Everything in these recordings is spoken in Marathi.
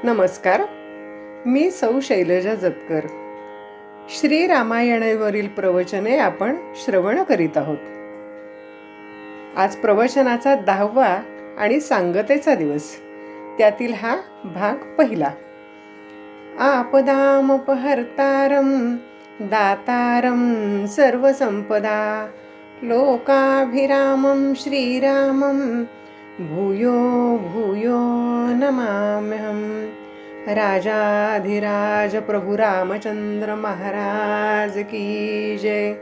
नमस्कार. मी सौ शैलजा जतकर. श्री रामायणावरील प्रवचने आपण श्रवण करीत आहोत. आज प्रवचनाचा 10वा आणि सांगतेचा दिवस. त्यातील हा भाग पहिला. आपदामपहर्तारं दातारं सर्वसंपदा लोकाभिरामं श्रीरामं भूयो भूयो नमाम्यहं. राजाधिराज प्रभु रामचंद्र महाराज की जय.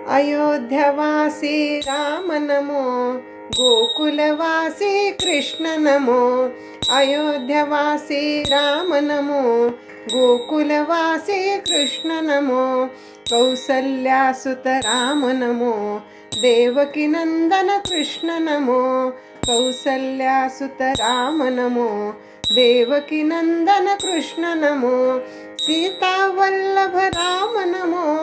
अयोध्यावासी राम नमो, गोकुलवासी कृष्ण नमो. अयोध्यावासी राम नमो, गोकुलवासी कृष्ण नमो. कौसल्यासुत राम नमो, देवकी नंदन कृष्ण नमो. कौसल्यासुत राम नमो, देवकी नंदन कृष्ण नमो. सीता वल्लभ राम नमो,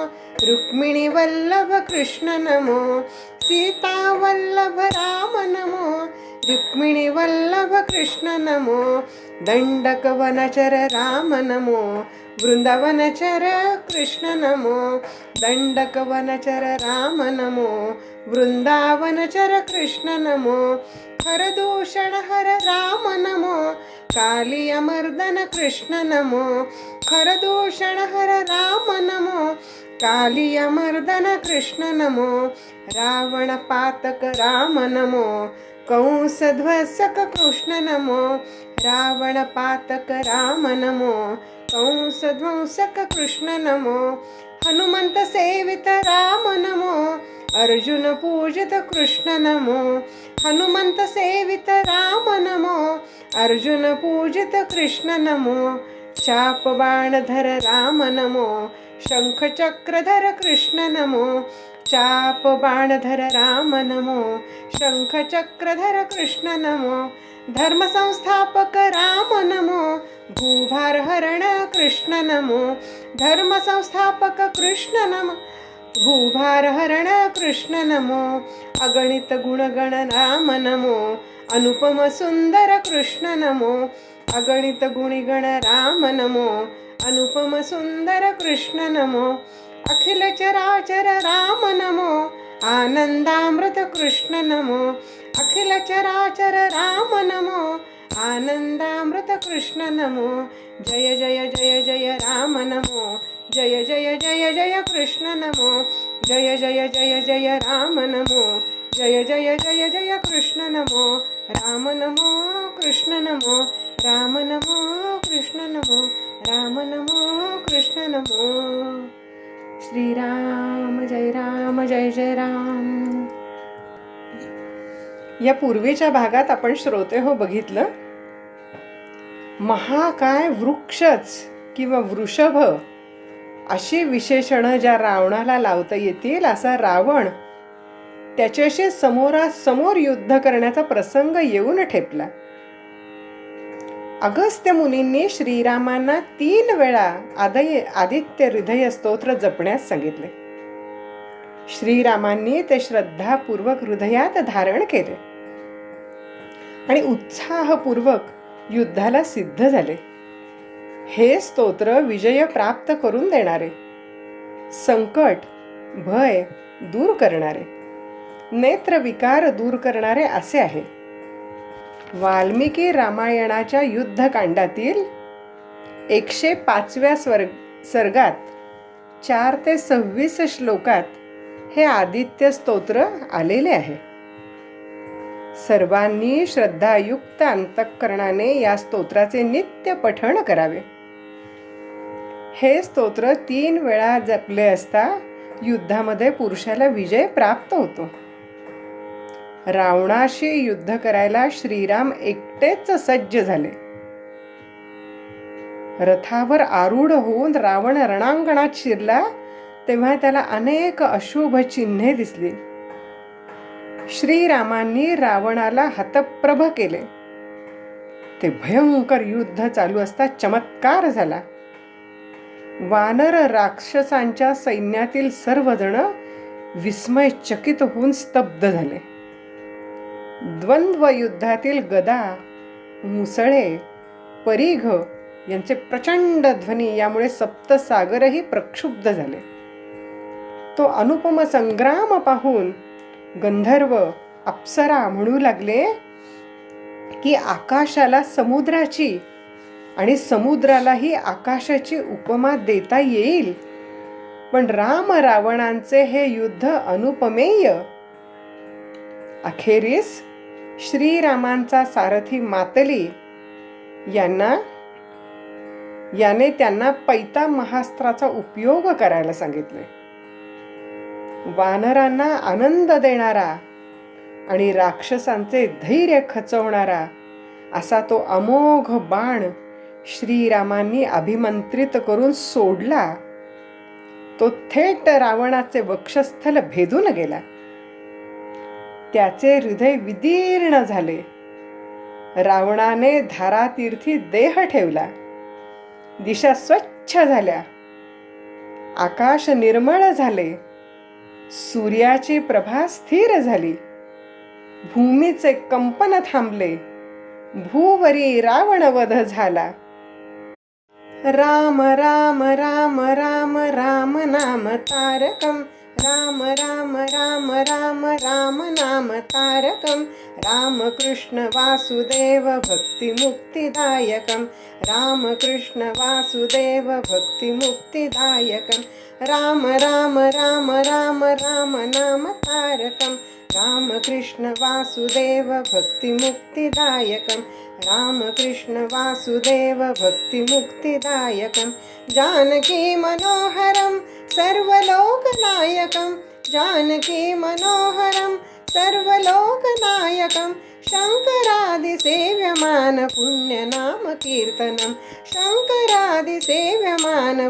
रुक्मिणी वल्लभ कृष्ण नमो. सीता वल्लभ राम नमो, रुक्मिणी वल्लभ कृष्ण नमो. दंडक वनचर राम नमो, वृंदावनचर कृष्ण नमो. दंडक वनचर राम नमो, वृंदावनचर कृष्ण नमो. खरदूषण हर राम नमो, कालिया मर्दन कृष्ण नमो. खरदूषण हर राम नमो, कालिया मर्दन कृष्ण नमो. रावण पातक राम नमो, कंस ध्वसक कृष्ण नमो. रावण पातक राम नमो, कंस ध्वंसक कृष्ण नमो. हनुमंत सेवित राम नमो, अर्जुन पूजित कृष्ण नमो. हनुमंत सेवित राम नमो, अर्जुन पूजित कृष्ण नमो. चाप बाणधर राम नमो, शंख चक्रधर कृष्ण नमो. चाप बाणधर राम नमो, शंख चक्रधर कृष्ण नमो. धर्म संस्थापक राम नमो, भूभार हरण कृष्ण नमो. धर्म संस्थापक कृष्ण नमो, भूभार हरण कृष्ण नमो. अगणित गुणगण राम नमो, अनुपम सुंदर कृष्ण नमो. अगणित गुणिगण राम नमो, अनुपम सुंदर कृष्ण नमो. अखिल चराचर राम नमो, आनंदामृत कृष्ण नमो. अखिल चराचर राम नमो, आनंदामृत कृष्ण नमो. जय जय जय जय राम नमो, जय जय जय जय कृष्ण नमो. जय जय जय जय राम नमो, जय जय जय जय कृष्ण नमो. राम नमो कृष्ण नमो, राम नमो कृष्ण नमो, राम नमो कृष्ण नमो. श्रीराम जय राम जय जय राम. या पूर्वीच्या भागात आपण श्रोते हो बघितलं, महाकाय वृक्षच किंवा वृषभ अशी विशेषणं ज्या रावणाला लावता येतील असा रावण त्याच्याशी समोरासमोर युद्ध करण्याचा प्रसंग येऊन ठेपला. अगस्त्य मुनींनी श्रीरामांना 3 वेळा आदित्य हृदय स्तोत्र जपण्यास सांगितले. श्रीरामांनी ते श्रद्धापूर्वक हृदयात धारण केले आणि उत्साहपूर्वक युद्धाला सिद्ध झाले. हे स्तोत्र विजय प्राप्त करून देणारे, संकट भय दूर करणारे, नेत्रविकार दूर करणारे असे आहे. वाल्मिकी रामायणाच्या युद्धकांडातील 105व्या सर्गात 4 ते 26 श्लोकात हे आदित्य स्तोत्र आलेले आहे. सर्वांनी श्रद्धायुक्त अंतःकरणाने या स्तोत्राचे नित्य पठण करावे. हे स्तोत्र 3 वेळा जपले असता युद्धामध्ये पुरुषाला विजय प्राप्त होतो. रावणाशी युद्ध करायला श्रीराम एकटेच सज्ज झाले. रथावर आरूढ होऊन रावण रणांगणात शिरला तेव्हा त्याला अनेक अशुभ चिन्हे दिसली. श्रीरामांनी रावणाला हतप्रभ केले. ते भयंकर युद्ध चालू असता चमत्कार झाला. वानर राक्षसांच्या सैन्यातील सर्वजण विस्मयचकित होऊन स्तब्ध झाले. द्वंद्व युद्धातील गदा, मुसळे, परीघ यांचे प्रचंड ध्वनी यामुळे सप्तसागरही प्रक्षुब्ध झाले. तो अनुपम संग्राम पाहून गंधर्व अप्सरा म्हणू लागले की आकाशाला समुद्राची आणि समुद्रालाही आकाशाची उपमा देता येईल. पण राम रावणांचे हे युद्ध अनुपमेय. अखेरीस श्रीरामांचा सारथी मातली याने त्यांना पैता महास्त्राचा उपयोग करायला सांगितले. वानरांना आनंद देणारा आणि राक्षसांचे धैर्य खचवणारा असा तो अमोघ बाण श्रीरामांनी अभिमंत्रित करून सोडला. तो थेट रावणाचे वक्षस्थल भेदून गेला. त्याचे हृदय विदीर्ण झाले. रावणाने धारातीर्थी देह ठेवला. दिशा स्वच्छ झाल्या. आकाश निर्मळ झाले. सूर्याची प्रभा स्थिर झाली. भूमीचे कंपन थांबले. भूवरी रावणवध झाला. राम राम राम राम राम नाम तारकम राम राम राम राम राम नाम तारकम रामकृष्ण वासुदेव भक्ति मुक्तिदायकम रामकृष्ण वासुदेव भक्ति मुक्तिदायकम राम राम राम राम राम नाम तारकम रामकृष्ण वासुदेव भक्ति मुक्तिदायकम रामकृष्ण वासुदेव भक्ति मुक्तिदायकम जानकी मनोहरम सर्वलोकनायकम जानकी मनोहरम सर्वलोकनायकम शंकरादिसेव्यमान पुण्यनाम कीर्तनम शंकरादिसेव्यमान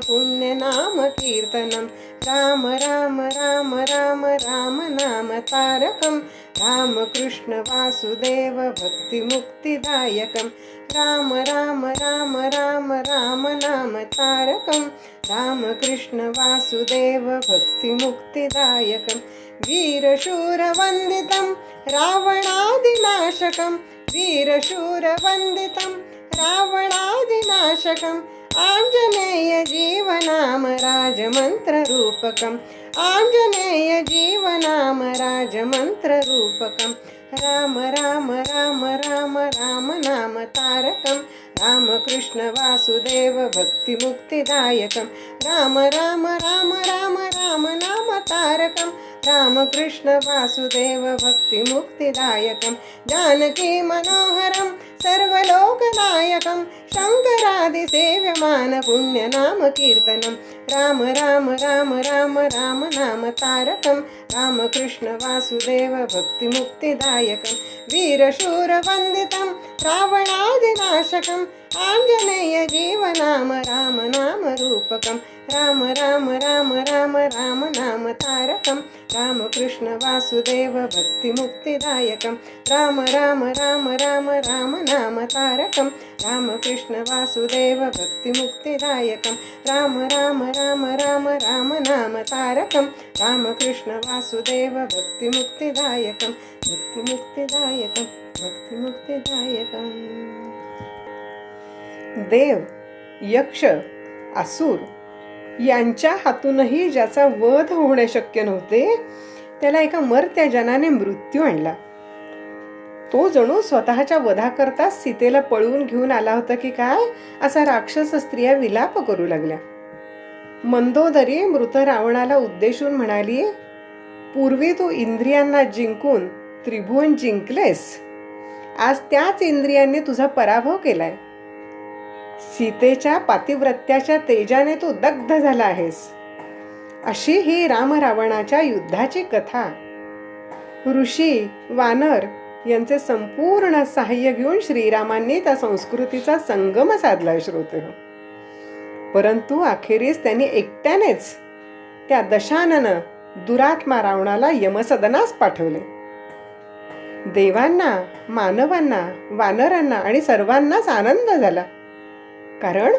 पुण्यनाम कीर्तनम राम राम राम राम राम नाम तारकम रामकृष्ण वासुदेव भक्ति मुक्तिदायकम राम राम राम राम राम नाम तारकम रामकृष्ण वासुदेव भक्ति मुक्तिदायकम वीरशूरवन्दितं रावणादिनाशकं वीरशूरवन्दितं रावणादिनाशकम् आञ्जनेय जीवनाम राजमन्त्ररूपकम् आञ्जनेय जीवनाम राजमन्त्ररूपकम् राम राम राम राम राम नाम तारकं रामकृष्ण वासुदेव भक्ति मुक्तिदायकं राम राम राम राम राम नाम तारकं रामकृष्ण वासुदेव भक्ति मुक्तिदायकं जानकी मनोहरं सर्वलोकनायकं शंकरादिसेव्यमान पुण्यनाम कीर्तनं राम राम राम राम राम नाम तारकं रामकृष्ण वासुदेव भक्ति मुक्तिदायकं वीरशूरवन्दितं रावणादिनाशकम् आञ्जनेय जीवनाम राम नाम रूपकं राम राम राम राम राम नाम तारकं रामकृष्ण वासुदेव भक्ति मुक्तिदायकं राम राम राम राम राम नाम तारकं रामकृष्ण वासुदेव भक्ति मुक्तिदायकं राम राम राम राम राम नाम तारकं रामकृष्ण वासुदेव भक्ति मुक्तिदायकं भक्ति मुक्तिदायकं भक्ति मुक्तिदायकं देव यक्ष असुर यांच्या हातूनही ज्याचा वध होणे शक्य नव्हते त्याला एका मर्त्या जनाने मृत्यू आणला. तो जणू स्वतःच्या वधाकरता सीतेला पळवून घेऊन आला होता की काय असा राक्षस स्त्रिया विलाप करू लागल्या. मंदोदरी मृत रावणाला उद्देशून म्हणाली, पूर्वी तू इंद्रियांना जिंकून त्रिभुवन जिंकलेस, आज त्याच इंद्रियांनी तुझा पराभव केलाय. सीतेच्या पातिव्रत्याच्या तेजाने तू दग्ध झाला आहेस. अशी ही राम रावणाच्या युद्धाची कथा. ऋषी वानर यांचे संपूर्ण सहाय्य घेऊन श्रीरामांनी त्या संस्कृतीचा संगम साधला श्रोते. परंतु अखेरीस त्यांनी एकट्यानेच त्या दशानन दुरात्मा रावणाला यमसदनास पाठवले. देवांना, मानवांना, वानरांना आणि सर्वांनाच आनंद झाला, कारण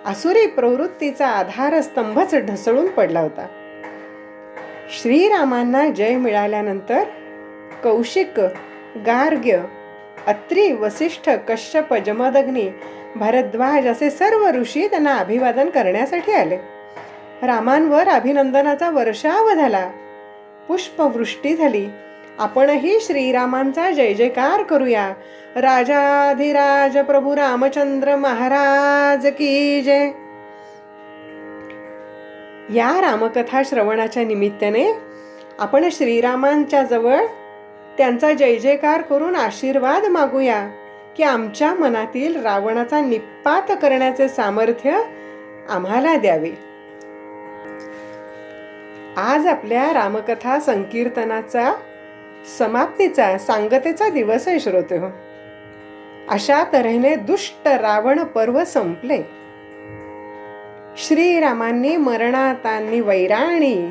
आसुरी प्रवृत्तीचा आधारस्तंभच ढसळून पडला होता. श्रीरामांना जय मिळाल्यानंतर कौशिक, गार्ग्य अत्री, वसिष्ठ, कश्यप, जमदग्नी, भरद्वाज असे सर्व ऋषी त्यांना अभिवादन करण्यासाठी आले. रामांवर अभिनंदनाचा वर्षाव झाला. पुष्पवृष्टी झाली. आपणही श्रीरामांचा जय जयकार करूया. राजाधिराज प्रभू रामचंद्र महाराज की जय. या रामकथा श्रवणाच्या निमित्ताने आपण श्रीरामांच्या जवळ त्यांचा जय जयकार करून आशीर्वाद मागूया की आमच्या मनातील रावणाचा निप्पात करण्याचे सामर्थ्य आम्हाला द्यावे. आज आपल्या रामकथा संकीर्तनाचा समाप्तीचा सांगतेचा दिवस आहे श्रोतेहो. अशा तऱ्हेने दुष्ट रावण पर्व संपले. श्रीरामांनी मरणातांनी वैराणी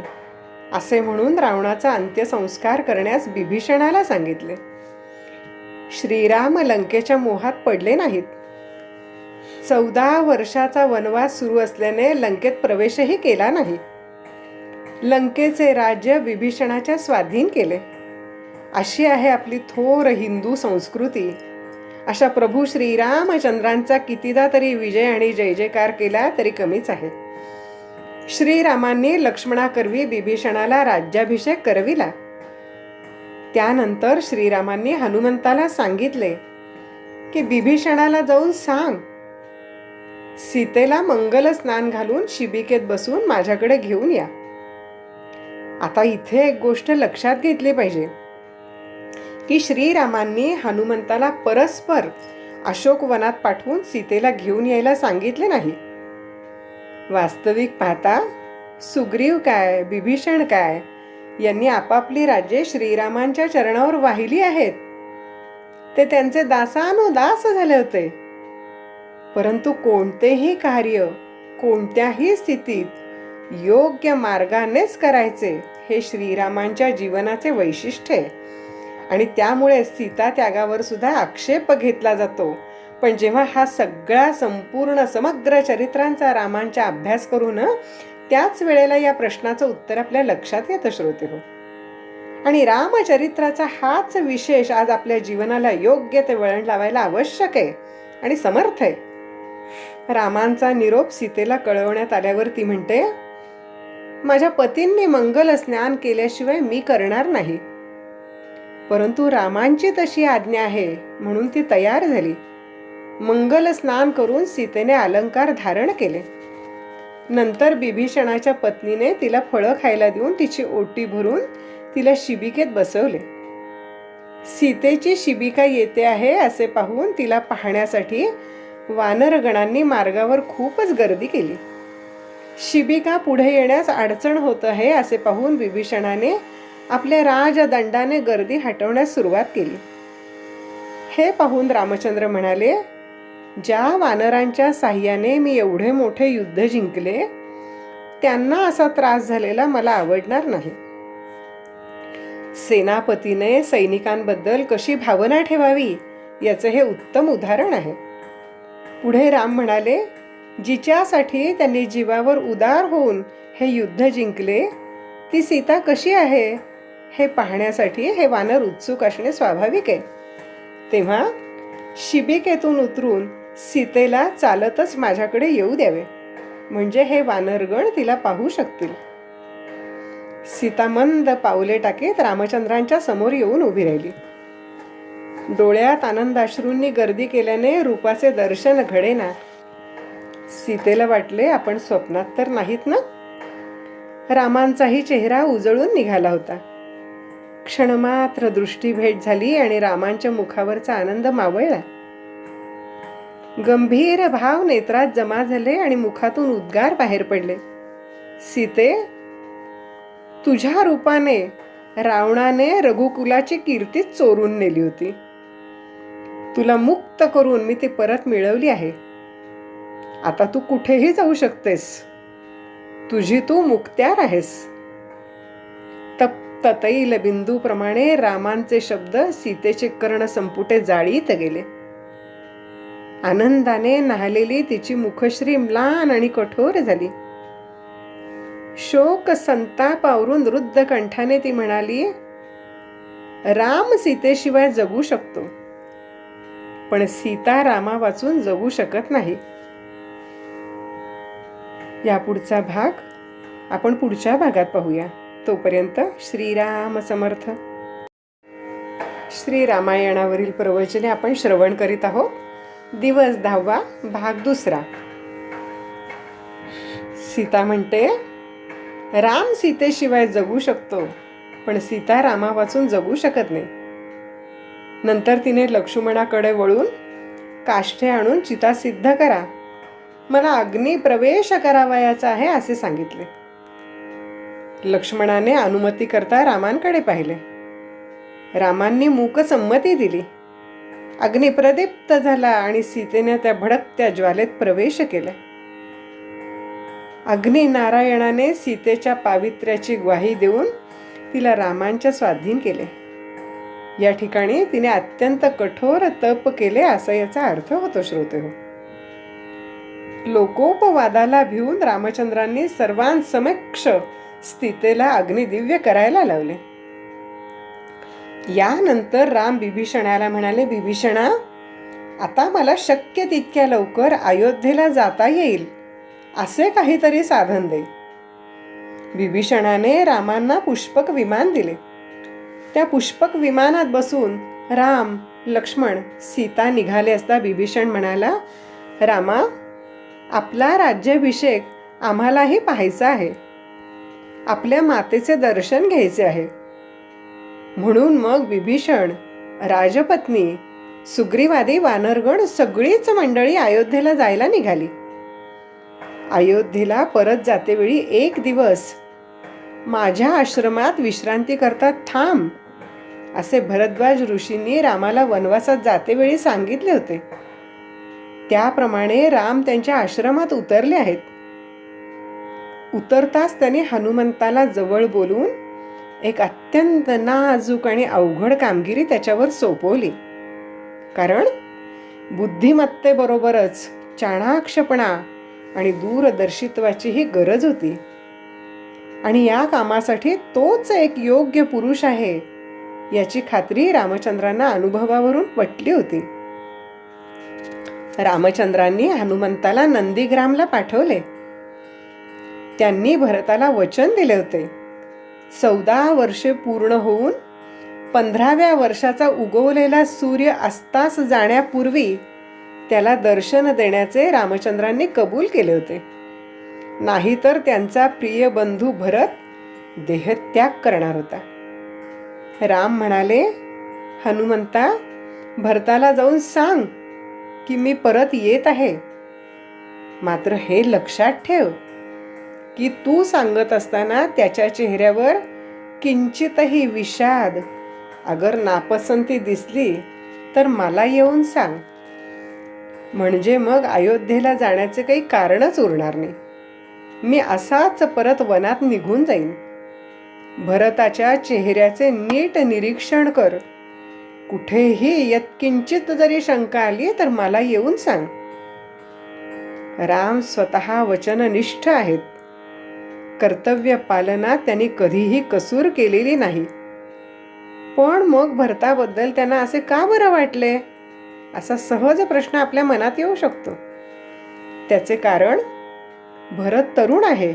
असे म्हणून रावणाचा अंत्यसंस्कार करण्यास बिभीषणाला सांगितले. श्रीराम लंकेच्या मोहात पडले नाहीत. 14 वर्षाचा वनवास सुरू असल्याने लंकेत प्रवेशही केला नाही. लंकेचे राज्य बिभीषणाच्या स्वाधीन केले. अशी आहे आपली थोर हिंदू संस्कृती. अशा प्रभू श्रीरामचंद्रांचा कितीदा तरी विजय आणि जय जयकार केला तरी कमीच आहे. श्रीरामांनी लक्ष्मणाकरवी बिभीषणाला राज्याभिषेक करविला. त्यानंतर श्रीरामांनी हनुमंताला सांगितले की बिभीषणाला जाऊन सांग, सीतेला मंगल स्नान घालून शिबिकेत बसून माझ्याकडे घेऊन या. आता इथे एक गोष्ट लक्षात घेतली पाहिजे की श्रीरामांनी हनुमंताला परस्पर अशोकवनात पाठवून सीतेला घेऊन यायला सांगितले नाही. वास्तविक पाहता सुग्रीव काय, बिभीषण काय यांनी आपापली राज्ये श्रीरामांच्या चरणावर वाहिली आहेत. ते त्यांचे दासानुदास झाले होते. परंतु कोणतेही कार्य कोणत्याही स्थितीत योग्य मार्गानेच करायचे हे श्रीरामांच्या जीवनाचे वैशिष्ट्य आहे. आणि त्यामुळे सीता त्यागावर सुद्धा आक्षेप घेतला जातो. पण जेव्हा हा सगळा संपूर्ण समग्र चरित्रांचा रामांचा अभ्यास करू ना, त्याच वेळेला या प्रश्नाचं उत्तर आपल्या लक्षात येतं श्रोतेहो. आणि रामचरित्राचा हाच विशेष आज आपल्या जीवनाला योग्य ते वळण लावायला आवश्यक आहे आणि समर्थ आहे. रामांचा निरोप सीतेला कळवण्यात आल्यावर ती म्हणते, माझ्या पतींनी मंगल स्नान केल्याशिवाय मी करणार नाही. परंतु रामांची तशी आज्ञा आहे म्हणून ती तयार झाली. मंगल स्नान करून सीतेने अलंकार धारण केले. नंतर बिभीषणाच्या पत्नीने तिला फळं खायला देऊन तिची ओटी भरून तिला शिबिकेत बसवले. सीतेची शिबिका येते आहे असे पाहून तिला पाहण्यासाठी वानरगणांनी मार्गावर खूपच गर्दी केली. शिबिका पुढे येण्यास अडचण होत आहे असे पाहून बिभीषणाने आपल्या राजदंडाने गर्दी हटवण्यास सुरुवात केली. हे पाहून रामचंद्र म्हणाले, ज्या वानरांच्या साह्याने मी एवढे मोठे युद्ध जिंकले त्यांना असा त्रास झालेला मला आवडणार नाही. सेनापतीने सैनिकांबद्दल कशी भावना ठेवावी याचे हे उत्तम उदाहरण आहे. पुढे राम म्हणाले, जिच्यासाठी त्यांनी जीवावर उदार होऊन हे युद्ध जिंकले ती सीता कशी आहे हे पाहण्यासाठी हे वानर उत्सुक असणे स्वाभाविक आहे. तेव्हा शिबिकेतून उतरून सीतेला चालतच माझ्याकडे येऊ द्यावे, म्हणजे हे वानरगण तिला पाहू शकतील. सीता मंद पावले टाकीत रामचंद्रांच्या समोर येऊन उभी राहिली. डोळ्यात आनंदाश्रूंनी गर्दी केल्याने रूपाचे दर्शन घडेना. सीतेला वाटले आपण स्वप्नात तर नाहीत ना. रामांचाही चेहरा उजळून निघाला होता. क्षणमात्र दृष्टीभेट झाली आणि रामांच्या मुखावरचा आनंद मावळला. गंभीर भाव नेत्रात जमा झाले आणि मुखातून उद्गार बाहेर पडले. सीते, तुझ्या रूपाने रावणाने रघुकुलाची कीर्ती चोरून नेली होती. तुला मुक्त करून मी ती परत मिळवली आहे. आता तू कुठेही जाऊ शकतेस. तुझी तू मुक्त्यार आहेस. तप्त तैल बिंदूप्रमाणे रामांचे शब्द सीतेचे कर्ण संपुटे जाळीत गेले. आनंदाने न्हालेली तिची मुखश्री म्लान आणि कठोर झाली. शोक संताप आवरून रुद्ध कंठाने ती म्हणाली, राम सीतेशिवाय जगू शकतो, पण सीता रामा वाचून जगू शकत नाही. यापुढचा भाग आपण पुढच्या भागात पाहूया. तोपर्यंत श्रीराम समर्थ. श्री रामायणावरील प्रवचने आपण श्रवण करीत आहोत. दिवस 10वा, भाग 2. सीता म्हणते, राम सीतेशिवाय जगू शकतो, पण सीता रामा वाचून जगू शकत नाही. नंतर तिने लक्ष्मणाकडे वळून, काष्ठे आणून चिता सिद्ध करा, मला अग्नी प्रवेश करावयाचा आहे असे सांगितले. लक्ष्मणाने अनुमती करता रामांकडे पाहिले. रामांनी मूक संमती दिली. अग्नी प्रदीप्त झाला आणि सीतेने त्या भडकत्या ज्वालेत प्रवेश केला. अग्नी नारायणाने सीतेच्या पावित्र्याची ग्वाही देऊन तिला रामांच्या स्वाधीन केले. या ठिकाणी तिने अत्यंत कठोर तप केले असा याचा अर्थ होतो. श्रोतेहो, लोकोपवादाला भिवून रामचंद्रांनी सर्वांसमक्ष सीतेला अग्निदिव्य करायला लावले. यानंतर राम बिभीषणाला म्हणाले, बिभीषणा, आता मला शक्य तितक्या लवकर अयोध्येला जाता येईल असे काहीतरी साधन दे. बिभीषणाने रामांना पुष्पक विमान दिले. त्या पुष्पक विमानात बसून राम, लक्ष्मण, सीता निघाले असता बिभीषण म्हणाला, रामा, आपला राज्याभिषेक आम्हालाही पाहायचा आहे. आपल्या मातेचे दर्शन घ्यायचे आहे. म्हणून मग विभीषण, राजपत्नी, सुग्रीवादी वानरगण सगळीच मंडळी अयोध्येला जायला निघाली. अयोध्येला परत जातेवेळी 1 दिवस माझ्या आश्रमात विश्रांती करता थांब असे भरद्वाज ऋषींनी रामाला वनवासात जातेवेळी सांगितले होते. त्याप्रमाणे राम त्यांच्या आश्रमात उतरले आहेत. उतरताच त्यांनी हनुमंताला जवळ बोलून एक अत्यंत नाजूक आणि अवघड कामगिरी त्याच्यावर सोपवली. कारण बुद्धिमत्तेबरोबरच चाणाक्षपणा आणि दूरदर्शित्वाचीही गरज होती. आणि या कामासाठी तोच एक योग्य पुरुष आहे याची खात्री रामचंद्रांना अनुभवावरून पटली होती. रामचंद्रांनी हनुमंताला नंदीग्रामला पाठवले. त्यांनी भरताला वचन दिले होते, 14 वर्षे पूर्ण होऊन 15व्या वर्षाचा उगवलेला सूर्य अस्तास जाण्यापूर्वी त्याला दर्शन देण्याचे रामचंद्रांनी कबूल केले होते. नाहीतर त्यांचा प्रिय बंधू भरत देहत्याग करणार होता. राम म्हणाले, हनुमंता, भरताला जाऊन सांग की मी परत येत आहे. मात्र हे लक्षात ठेव की तू सांगत असताना त्याच्या चेहऱ्यावर किंचितही विषाद, अगर नापसंती दिसली तर मला येऊन सांग. म्हणजे मग अयोध्येला जाण्याचे काही कारणच उरणार नाही. मी असाच परत वनात निघून जाईन. भरताच्या चेहऱ्याचे नीट निरीक्षण कर. कुठेही यत्किंचित जरी शंका आली तर मला येऊन सांग. राम स्वतः वचननिष्ठ आहेत. कर्तव्य पालनात त्यांनी कधीही कसूर केलेली नाही. पण मग भरताबद्दल त्यांना असे का बरं वाटले असा सहज प्रश्न आपल्या मनात येऊ शकतो. त्याचे कारण, भरत तरुण आहे.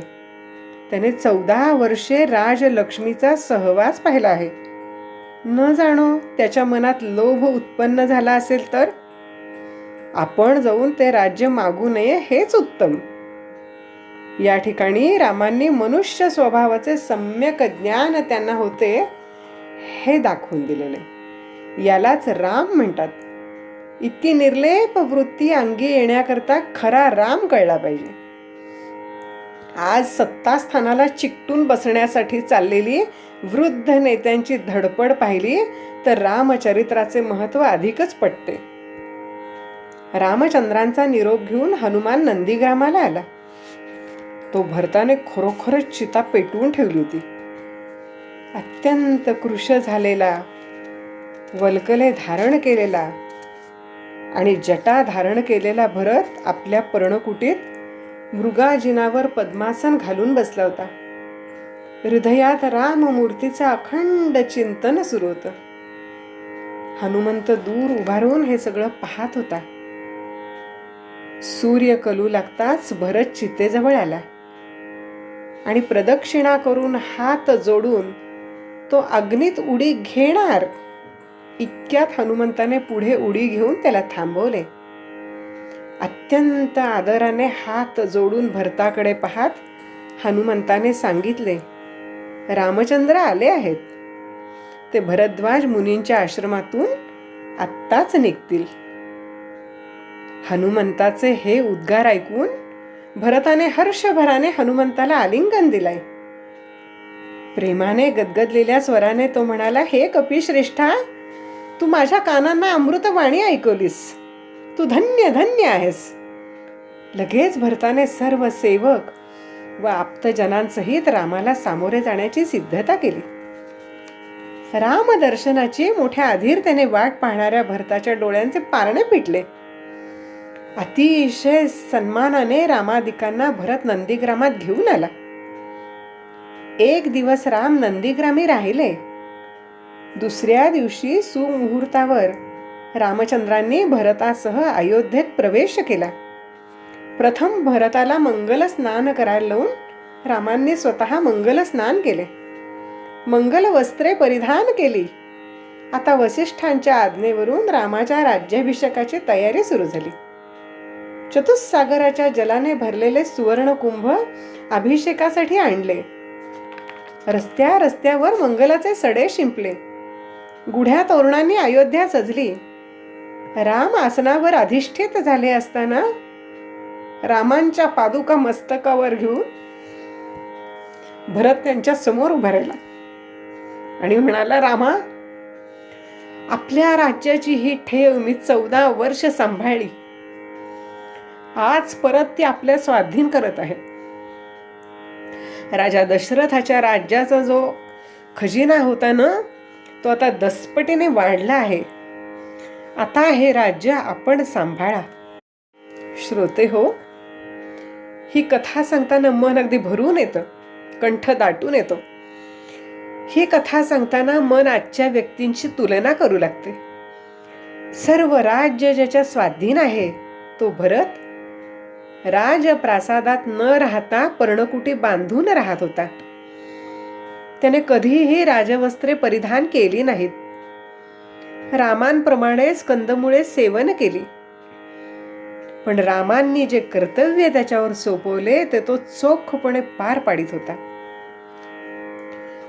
त्याने 14 वर्षे राजलक्ष्मीचा सहवास पाहिला आहे. न जाणो त्याच्या मनात लोभ उत्पन्न झाला असेल तर आपण जाऊन ते राज्य मागू नये हेच उत्तम. या ठिकाणी रामांनी मनुष्य स्वभावाचे सम्यक ज्ञान त्यांना होते हे दाखवून दिलेले. यालाच राम म्हणतात. इतकी निर्लेप वृत्ती अंगी येण्याकरता खरा राम कळला पाहिजे. आज सत्तास्थानाला चिकटून बसण्यासाठी चाललेली वृद्ध नेत्यांची धडपड पाहिली तर रामचरित्राचे महत्व अधिकच पटते. रामचंद्रांचा निरोप घेऊन हनुमान नंदीग्रामाला आला. तो भरताने खरोखरच चिता पेटवून ठेवली होती. अत्यंत कृश झालेला, वल्कले धारण केलेला आणि जटा धारण केलेला भरत आपल्या पर्णकुटीत मृगाजिनावर पद्मासन घालून बसला होता. हृदयात राममूर्तीचे अखंड चिंतन सुरू होतं. हनुमंत दूर उभारून हे सगळं पाहत होता. सूर्य कलू लागताच भरत चितेजवळ आला आणि प्रदक्षिणा करून हात जोडून तो अग्नीत उडी घेणार इतक्यात हनुमंताने पुढे उडी घेऊन त्याला थांबवले. अत्यंत आदराने हात जोडून भरताकडे पाहत हनुमंताने सांगितले, रामचंद्र आले आहेत. ते भरद्वाज मुनींच्या आश्रमातून आत्ताच निघतील. हनुमंताचे हे उद्गार ऐकून भरताने हर्षभराने हनुमंताला आलिंगन दिलाय. प्रेमाने गदगदलेल्या स्वराने तो म्हणाला, हे कपिश्रेष्ठा, तू माझ्या कानांना अमृतवाणी ऐकवलीस. तू धन्य धन्य आहेस. लगेच भरताने सर्व सेवक व आप्तजनांसहित रामाला सामोरे जाण्याची सिद्धता केली. रामदर्शनाची मोठ्या अधीरतेने वाट पाहणाऱ्या भरताच्या डोळ्यांचे पारणे पिटले. अतिशय सन्मानाने रामादिकांना भरत नंदीग्रामात घेऊन आला. एक दिवस राम नंदीग्रामी राहिले. दुसऱ्या दिवशी सुमुहूर्तावर रामचंद्रांनी भरतासह अयोध्येत प्रवेश केला. प्रथम भरताला मंगल स्नान करायला लावून रामांनी स्वतः मंगल स्नान केले. मंगल वस्त्रे परिधान केली. आता वसिष्ठांच्या आज्ञेवरून रामाच्या राज्याभिषेकाची तयारी सुरू झाली. चतुस्सागराच्या जलाने भरलेले सुवर्णकुंभ अभिषेकासाठी आणले. रस्त्या रस्त्यावर मंगलाचे सडे शिंपले. गुढ्या तोरणांनी अयोध्या सजली. राम आसनावर अधिष्ठित झाले असताना रामांच्या पादुका मस्तकावर घेऊन भरत त्यांच्या समोर उभा राहिला आणि म्हणाला, रामा, आपल्या राज्याची ही ठेव मी 14 वर्ष सांभाळली. आज परत ती आपल्या स्वाधीन करत आहे. राजा दशरथाच्या राज्याचा जो खजिना होता ना, तो आता दसपटीने वाढला आहे. आता हे राज्य आपण सांभाळा. श्रोते हो, ही कथा सांगताना मन अगदी भरून येतं, कंठ दाटून येतो. ही कथा सांगताना मन आजच्या व्यक्तींची तुलना करू लागते. सर्व राज्य ज्याच्या स्वाधीन आहे तो भरत राजप्रासादात न राहता पर्णकुटी बांधून राहत होता. त्याने कधीही राजवस्त्रे परिधान केली नाहीत. रामांप्रमाणेच कंदमुळे सेवन केली. पण रामांनी जे कर्तव्य त्याच्यावर सोपवले ते तो चोखपणे पार पाडित होता.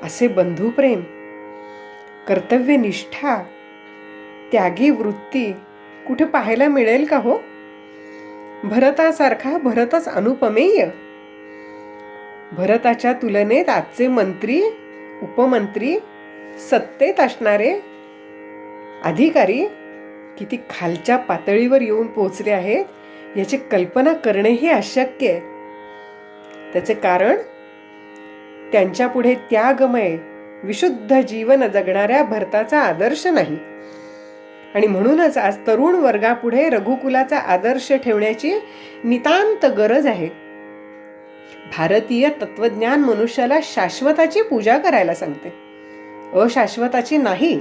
असे बंधुप्रेम, कर्तव्यनिष्ठा, त्यागी वृत्ती कुठे पाहायला मिळेल का हो? भरतासारखा भरतच अनुपमेय. भरताच्या तुलनेत आजचे मंत्री, उपमंत्री, सत्तेत असणारे अधिकारी किती खालच्या पातळीवर येऊन पोहोचले आहेत याची कल्पना करणेही अशक्य आहे. त्याचे कारण त्यांच्या पुढे त्यागमय विशुद्ध जीवन जगणाऱ्या भरताचा आदर्श नाही. आणि म्हणूनच आज तरुण वर्गापुढे रघुकुलाचा आदर्श ठेवण्याची नितांत गरज आहे. भारतीय तत्वज्ञान मनुष्याला शाश्वताची पूजा करायला सांगते, अशाश्वताची नाही.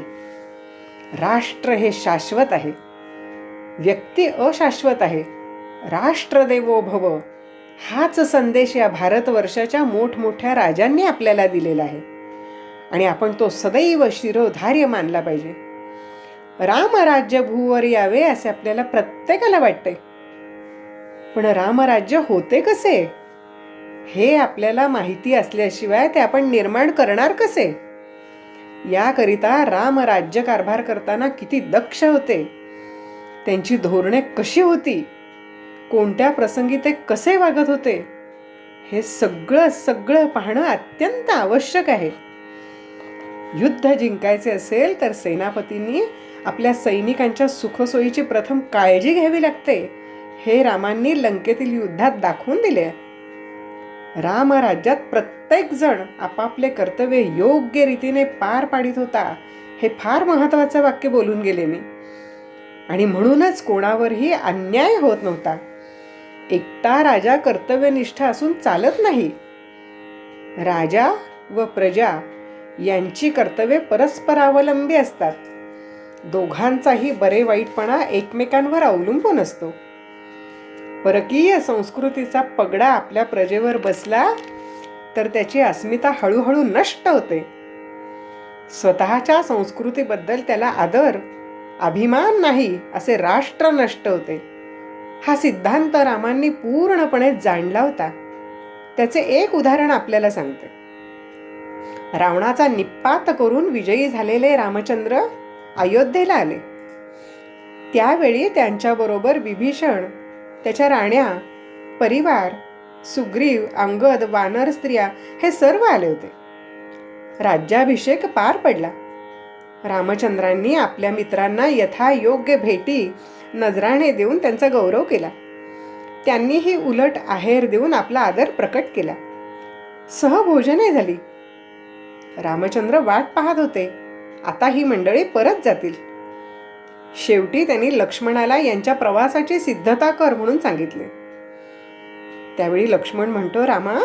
राष्ट्र हे शाश्वत आहे, व्यक्ती अशाश्वत आहे. राष्ट्रदेवो भव हाच संदेश या भारतवर्षाच्या मोठमोठ्या राजांनी आपल्याला दिलेला आहे आणि आपण तो सदैव शिरोधार्य मानला पाहिजे. रामराज्य भूवर यावे असे आपल्याला प्रत्येकाला वाटते, पण रामराज्य होते कसे हे आपल्याला माहिती असल्याशिवाय ते आपण निर्माण करणार कसे? याकरिता रामराज्य कारभार करताना किती दक्ष होते, त्यांची धोरणे कशी होती, कोणत्या प्रसंगी ते कसे वागत होते, हे सगळं सगळं पाहणं अत्यंत आवश्यक आहे. युद्ध जिंकायचे असेल तर सेनापतींनी आपल्या सैनिकांच्या सुखसोयीची प्रथम काळजी घ्यावी लागते, हे रामांनी लंकेतील युद्धात दाखवून दिले. रामराज्यात प्रत्येक जण आपापले कर्तव्य योग्य रीतीने पार पाडित होता, हे फार महत्वाचे वाक्य बोलून गेले मी. आणि म्हणूनच कोणावरही अन्याय होत नव्हता. एकटा राजा कर्तव्यनिष्ठ असून चालत नाही. राजा व प्रजा यांची कर्तव्ये परस्परावलंबी असतात. दोघांचाही बरे वाईटपणा एकमेकांवर अवलंबून असतो. परकीय संस्कृतीचा पगडा आपल्या प्रजेवर बसला तर त्याची अस्मिता हळूहळू नष्ट होते. स्वतःच्या संस्कृतीबद्दल त्याला आदर, अभिमान नाही असे राष्ट्र नष्ट होते. हा सिद्धांत रामांनी पूर्णपणे जाणला होता. त्याचे एक उदाहरण आपल्याला सांगते. रावणाचा निप्पात करून विजयी झालेले रामचंद्र अयोध्येला आले. त्यावेळी त्यांच्याबरोबर विभीषण, त्याच्या राण्या, परिवार, सुग्रीव, अंगद, वानर स्त्रिया हे सर्व आले होते. राज्याभिषेक पार पडला. रामचंद्रांनी आपल्या मित्रांना यथायोग्य भेटी, नजराणे देऊन त्यांचा गौरव केला. त्यांनीही उलट आहेर देऊन आपला आदर प्रकट केला. सहभोजने झाली. रामचंद्र वाट पाहत होते, आता ही मंडळी परत जातील. शेवटी त्यांनी लक्ष्मणाला यांच्या प्रवासाची सिद्धता कर म्हणून सांगितले. त्यावेळी लक्ष्मण म्हणतो, रामा,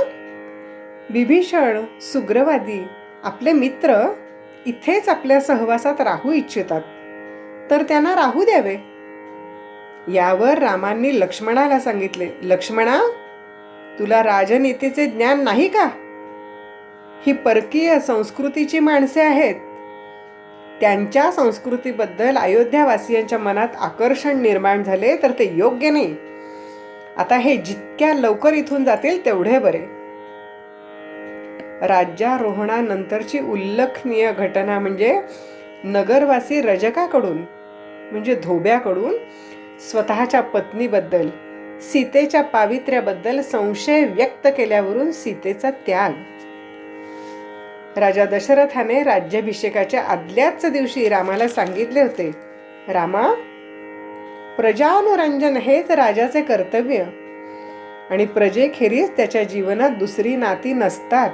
विभीषण, सुग्रवादी आपले मित्र इथेच आपल्या सहवासात राहू इच्छितात, तर त्यांना राहू द्यावे. यावर रामांनी लक्ष्मणाला सांगितले, लक्ष्मणा, तुला राजनीतीचे ज्ञान नाही का? ही परकीय संस्कृतीची माणसे आहेत. त्यांच्या संस्कृतीबद्दल अयोध्यावासियांच्या मनात आकर्षण निर्माण झाले तर ते योग्य नाही. आता हे जितक्या लवकर इथून जातील तेवढे बरे. राज्यारोहणानंतरची उल्लेखनीय घटना म्हणजे नगरवासी रजकाकडून म्हणजे धोब्याकडून स्वतःच्या पत्नीबद्दल, सीतेच्या पावित्र्याबद्दल संशय व्यक्त केल्यावरून सीतेचा त्याग. राजा दशरथाने राज्याभिषेकाच्या आदल्याच दिवशी रामाला सांगितले होते, रामा, प्रजानुरंजन हेच राजाचे कर्तव्य आणि प्रजेखेरीज त्याच्या जीवनात दुसरी नाती नसतात.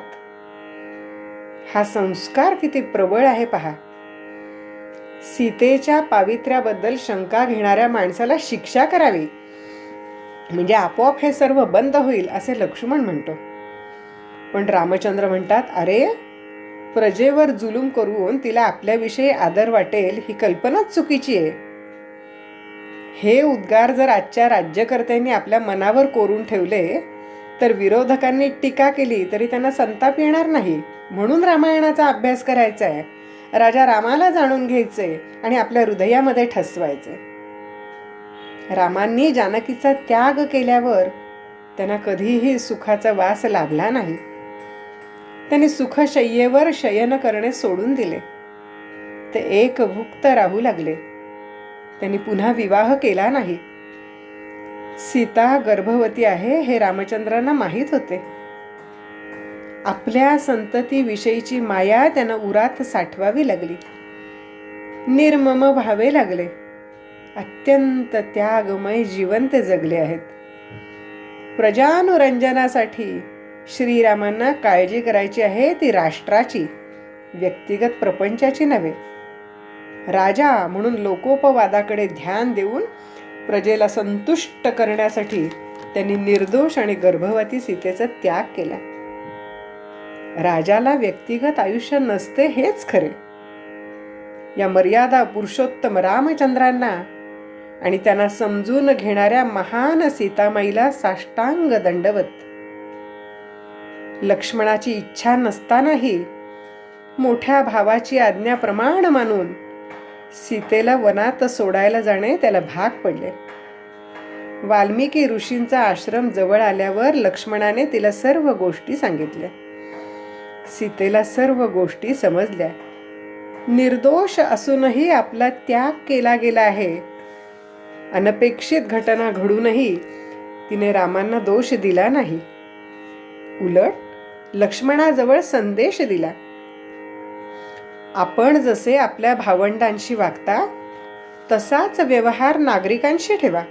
हा संस्कार किती प्रबळ आहे पहा. सीतेच्या पावित्र्याबद्दल शंका घेणाऱ्या माणसाला शिक्षा करावी म्हणजे आपोआप हे सर्व बंद होईल असे लक्ष्मण म्हणतो. पण रामचंद्र म्हणतात, अरे, प्रजेवर जुलूम करून तिला आपल्याविषयी आदर वाटेल ही कल्पनाच चुकीची आहे. हे उद्गार जर आजच्या राज्यकर्त्यांनी आपल्या मनावर कोरून ठेवले तर विरोधकांनी टीका केली तरी त्यांना संताप येणार नाही. म्हणून रामायणाचा अभ्यास करायचा आहे, राजा रामाला जाणून घ्यायचे आणि आपल्या हृदयामध्ये ठसवायचे. रामांनी जानकीचा त्याग केल्यावर त्यांना कधीही सुखाचा वास लाभला नाही. त्यांनी सुखशय्येवर शयन करणे सोडून दिले. ते एकभुक्त राहू लागले. त्यांनी पुन्हा विवाह केला नाही. सीता गर्भवती आहे हे रामचंद्रांना माहीत होते. आपल्या संततीविषयीची माया त्यांना उरात साठवावी लागली. निर्मम व्हावे लागले. अत्यंत त्यागमय जीवन ते जगले आहेत. प्रजानुरंजनासाठी श्रीरामांना काळजी करायची आहे ती राष्ट्राची, व्यक्तिगत प्रपंचाची नव्हे. राजा म्हणून लोकोपवादाकडे ध्यान देऊन प्रजेला संतुष्ट करण्यासाठी त्यांनी निर्दोष आणि गर्भवती सीतेचा त्याग केला. राजाला व्यक्तिगत आयुष्य नसते हेच खरे. या मर्यादा पुरुषोत्तम रामचंद्रांना आणि त्यांना समजून घेणाऱ्या महान सीतामाईला साष्टांग दंडवत. लक्ष्मणाची इच्छा नसतानाही मोठ्या भावाची आज्ञा प्रमाण मानून सीतेला वनात सोडायला जाणे त्याला भाग पडले. वाल्मिकी ऋषींचा आश्रम जवळ आल्यावर लक्ष्मणाने तिला सर्व गोष्टी सांगितल्या. सीतेला सर्व गोष्टी समजल्या. निर्दोष असूनही आपला त्याग केला गेला आहे. अनपेक्षित घटना घडूनही तिने रामांना दोष दिला नाही. उलट लक्ष्मणाजवळ संदेश दिला. आपण जसे आपल्या भावंडांशी वागता तसाच व्यवहार नागरिकांशी ठेवा.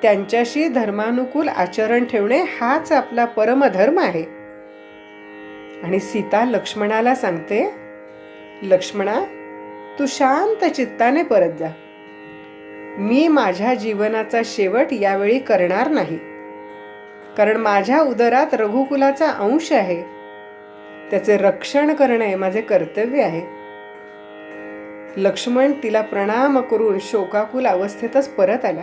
त्यांच्याशी धर्मानुकूल आचरण ठेवणे हाच आपला परमधर्म आहे. आणि सीता लक्ष्मणाला सांगते, लक्ष्मणा, तू शांत चित्ताने परत जा. मी माझ्या जीवनाचा शेवट यावेळी करणार नाही, कारण माझ्या उदरात रघुकुलाचा अंश आहे. त्याचे रक्षण करणे माझे कर्तव्य आहे. लक्ष्मण तिला प्रणाम करून शोकाकुल अवस्थेतच परत आला.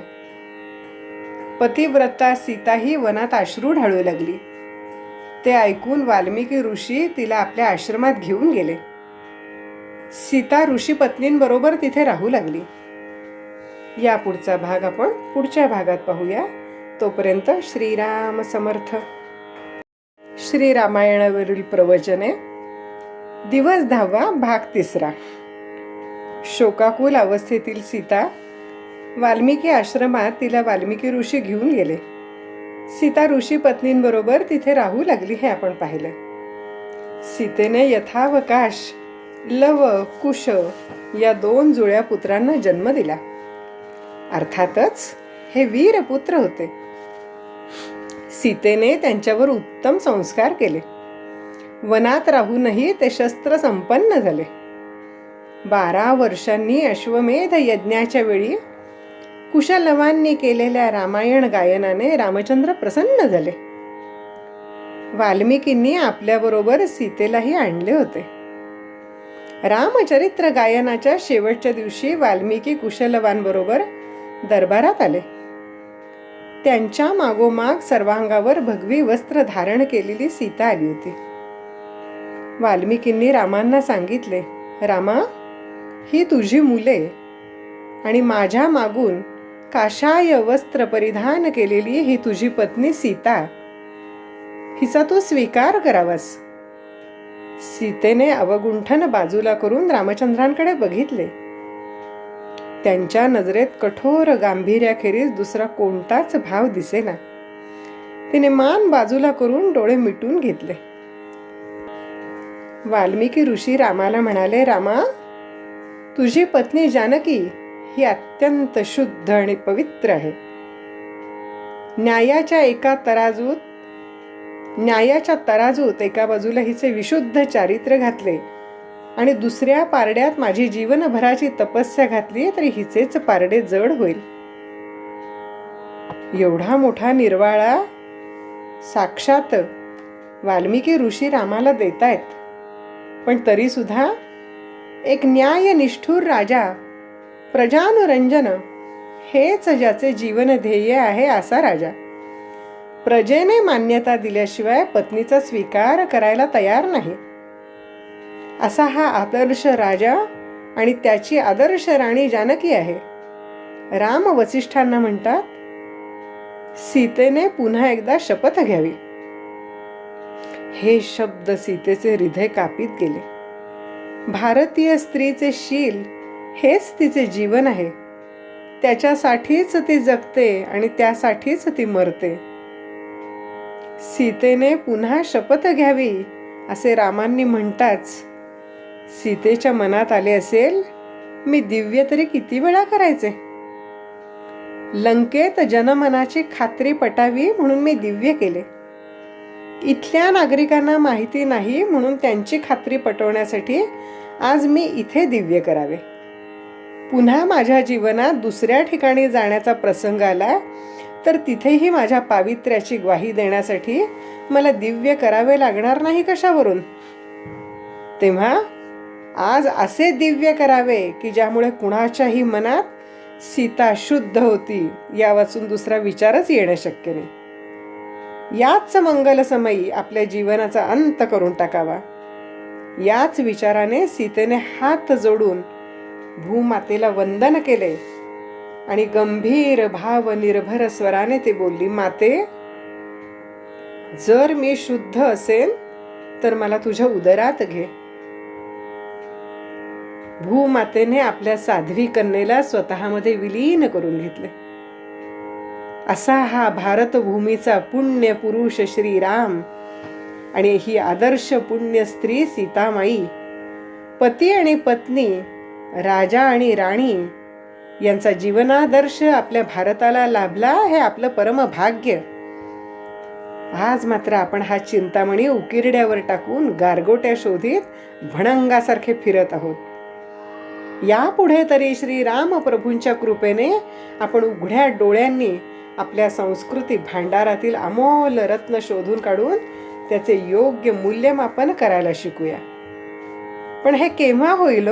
पतिव्रता सीताही वनात अश्रू ढाळू लागली. ते ऐकून वाल्मिकी ऋषी तिला आपल्या आश्रमात घेऊन गेले. सीता ऋषी पत्नींबरोबर तिथे राहू लागली. या पुढचा भाग आपण पुढच्या भागात पाहूया. तोपर्यंत श्रीराम समर्थ. श्री रामायणावरील प्रवचने, दिवस 10, भाग 3. शोकाकुल अवस्थेतील सीता. वाल्मिकी आश्रमात तिला वाल्मिकी ऋषी घेऊन गेले. सीता ऋषी पत्नींबरोबर तिथे राहू लागली हे आपण पाहिलं. सीतेने यथावकाश लव कुश या 2 जुळ्या पुत्रांना जन्म दिला. अर्थातच हे वीर पुत्र होते. सीतेने त्यांच्यावर उत्तम संस्कार केले. वनात राहूनही ते शस्त्र संपन्न झाले. 12 वर्षांनी अश्वमेध यज्ञाच्या वेळी कुशलवांनी केलेल्या रामायण गायनाने रामचंद्र प्रसन्न झाले. वाल्मिकींनी आपल्याबरोबर सीतेलाही आणले होते. रामचरित्र गायनाच्या शेवटच्या दिवशी वाल्मिकी कुशलवांबरोबर दरबारात आले. त्यांच्या मागोमाग सर्वांगावर भगवी वस्त्र धारण केलेली सीता आली होती. वाल्मिकींनी रामांना सांगितले, रामा, ही तुझी मुले आणि माझ्या मागून काशाय वस्त्र परिधान केलेली ही तुझी पत्नी सीता. हिचा तू स्वीकार करावास. सीतेने अवगुंठन बाजूला करून रामचंद्रांकडे बघितले. त्यांच्या नजरेत कठोर गांभीर्याखेरीज दुसरा कोणताच भाव दिसेना. तिने मान बाजूला करून डोळे मिटून घेतले. वाल्मिकी ऋषी रामाला म्हणाले, रामा, तुझी पत्नी जानकी ही अत्यंत शुद्ध आणि पवित्र आहे. न्यायाच्या तराजूत एका बाजूला हिचे विशुद्ध चारित्र्य घातले आणि दुसऱ्या पारड्यात माझी जीवनभराची तपस्या घातली तरी हिचेच पारडे जड होईल. एवढा मोठा निर्वाळा साक्षात वाल्मिकी ऋषी रामाला देतायत, पण तरी सुद्धा एक न्यायनिष्ठूर राजा, प्रजानुरंजन हेच ज्याचे जीवन ध्येय आहे असा राजा प्रजेने मान्यता दिल्याशिवाय पत्नीचा स्वीकार करायला तयार नाही. असा हा आदर्श राजा आणि त्याची आदर्श राणी जानकी आहे. राम वसिष्ठांना म्हणतात, सीतेने पुन्हा एकदा शपथ घ्यावी. हे शब्द सीतेचे हृदय कापीत गेले. भारतीय स्त्रीचे शील हेच तिचे जीवन आहे. त्याच्यासाठीच ती जगते आणि त्यासाठीच ती मरते. सीतेने पुन्हा शपथ घ्यावी असे रामांनी म्हणताच सीतेच्या मनात आले असेल, मी दिव्य तरी किती वेळा करायचे. लंकेत जनमनाची खात्री पटावी म्हणून मी दिव्य केले. इथल्या नागरिकांना माहिती नाही म्हणून त्यांची खात्री पटवण्यासाठी आज मी इथे दिव्य करावे. पुन्हा माझ्या जीवनात दुसऱ्या ठिकाणी जाण्याचा प्रसंग आला तर तिथेही माझ्या पावित्र्याची ग्वाही देण्यासाठी मला दिव्य करावे लागणार नाही कशावरून. तेव्हा आज असे दिव्य करावे की ज्यामुळे कुणाच्याही मनात सीता शुद्ध होती या वाचून दुसरा विचारच येणं शक्य नाही. याच मंगलसमयी आपल्या जीवनाचा अंत करून टाकावा. याच विचाराने सीतेने हात जोडून भूमातेला वंदन केले आणि गंभीर भाव निर्भर स्वराने ते बोलली, माते, जर मी शुद्ध असेन तर मला तुझ्या उदरात घे. भूमातेने आपल्या साध्वी कन्येला स्वतःमध्ये विलीन करून घेतले. असा हा भारतभूमीचा पुण्य पुरुष श्रीराम आणि ही आदर्श पुण्य स्त्री सीतामाई, पती आणि पत्नी, राजा आणि राणी यांचा जीवनादर्श आपल्या भारताला लाभला हे आपलं परम भाग्य. आज मात्र आपण हा चिंतामणी उकिरड्यावर टाकून गारगोट्या शोधित भणंगासारखे फिरत आहोत. यापुढे तरी श्रीराम प्रभूंच्या कृपेने आपण उघड्या डोळ्यांनी आपल्या संस्कृती भांडारातील अमोल रत्न शोधून काढून त्याचे योग्य मूल्यमापन करायला शिकूया. पण हे केव्हा होईल?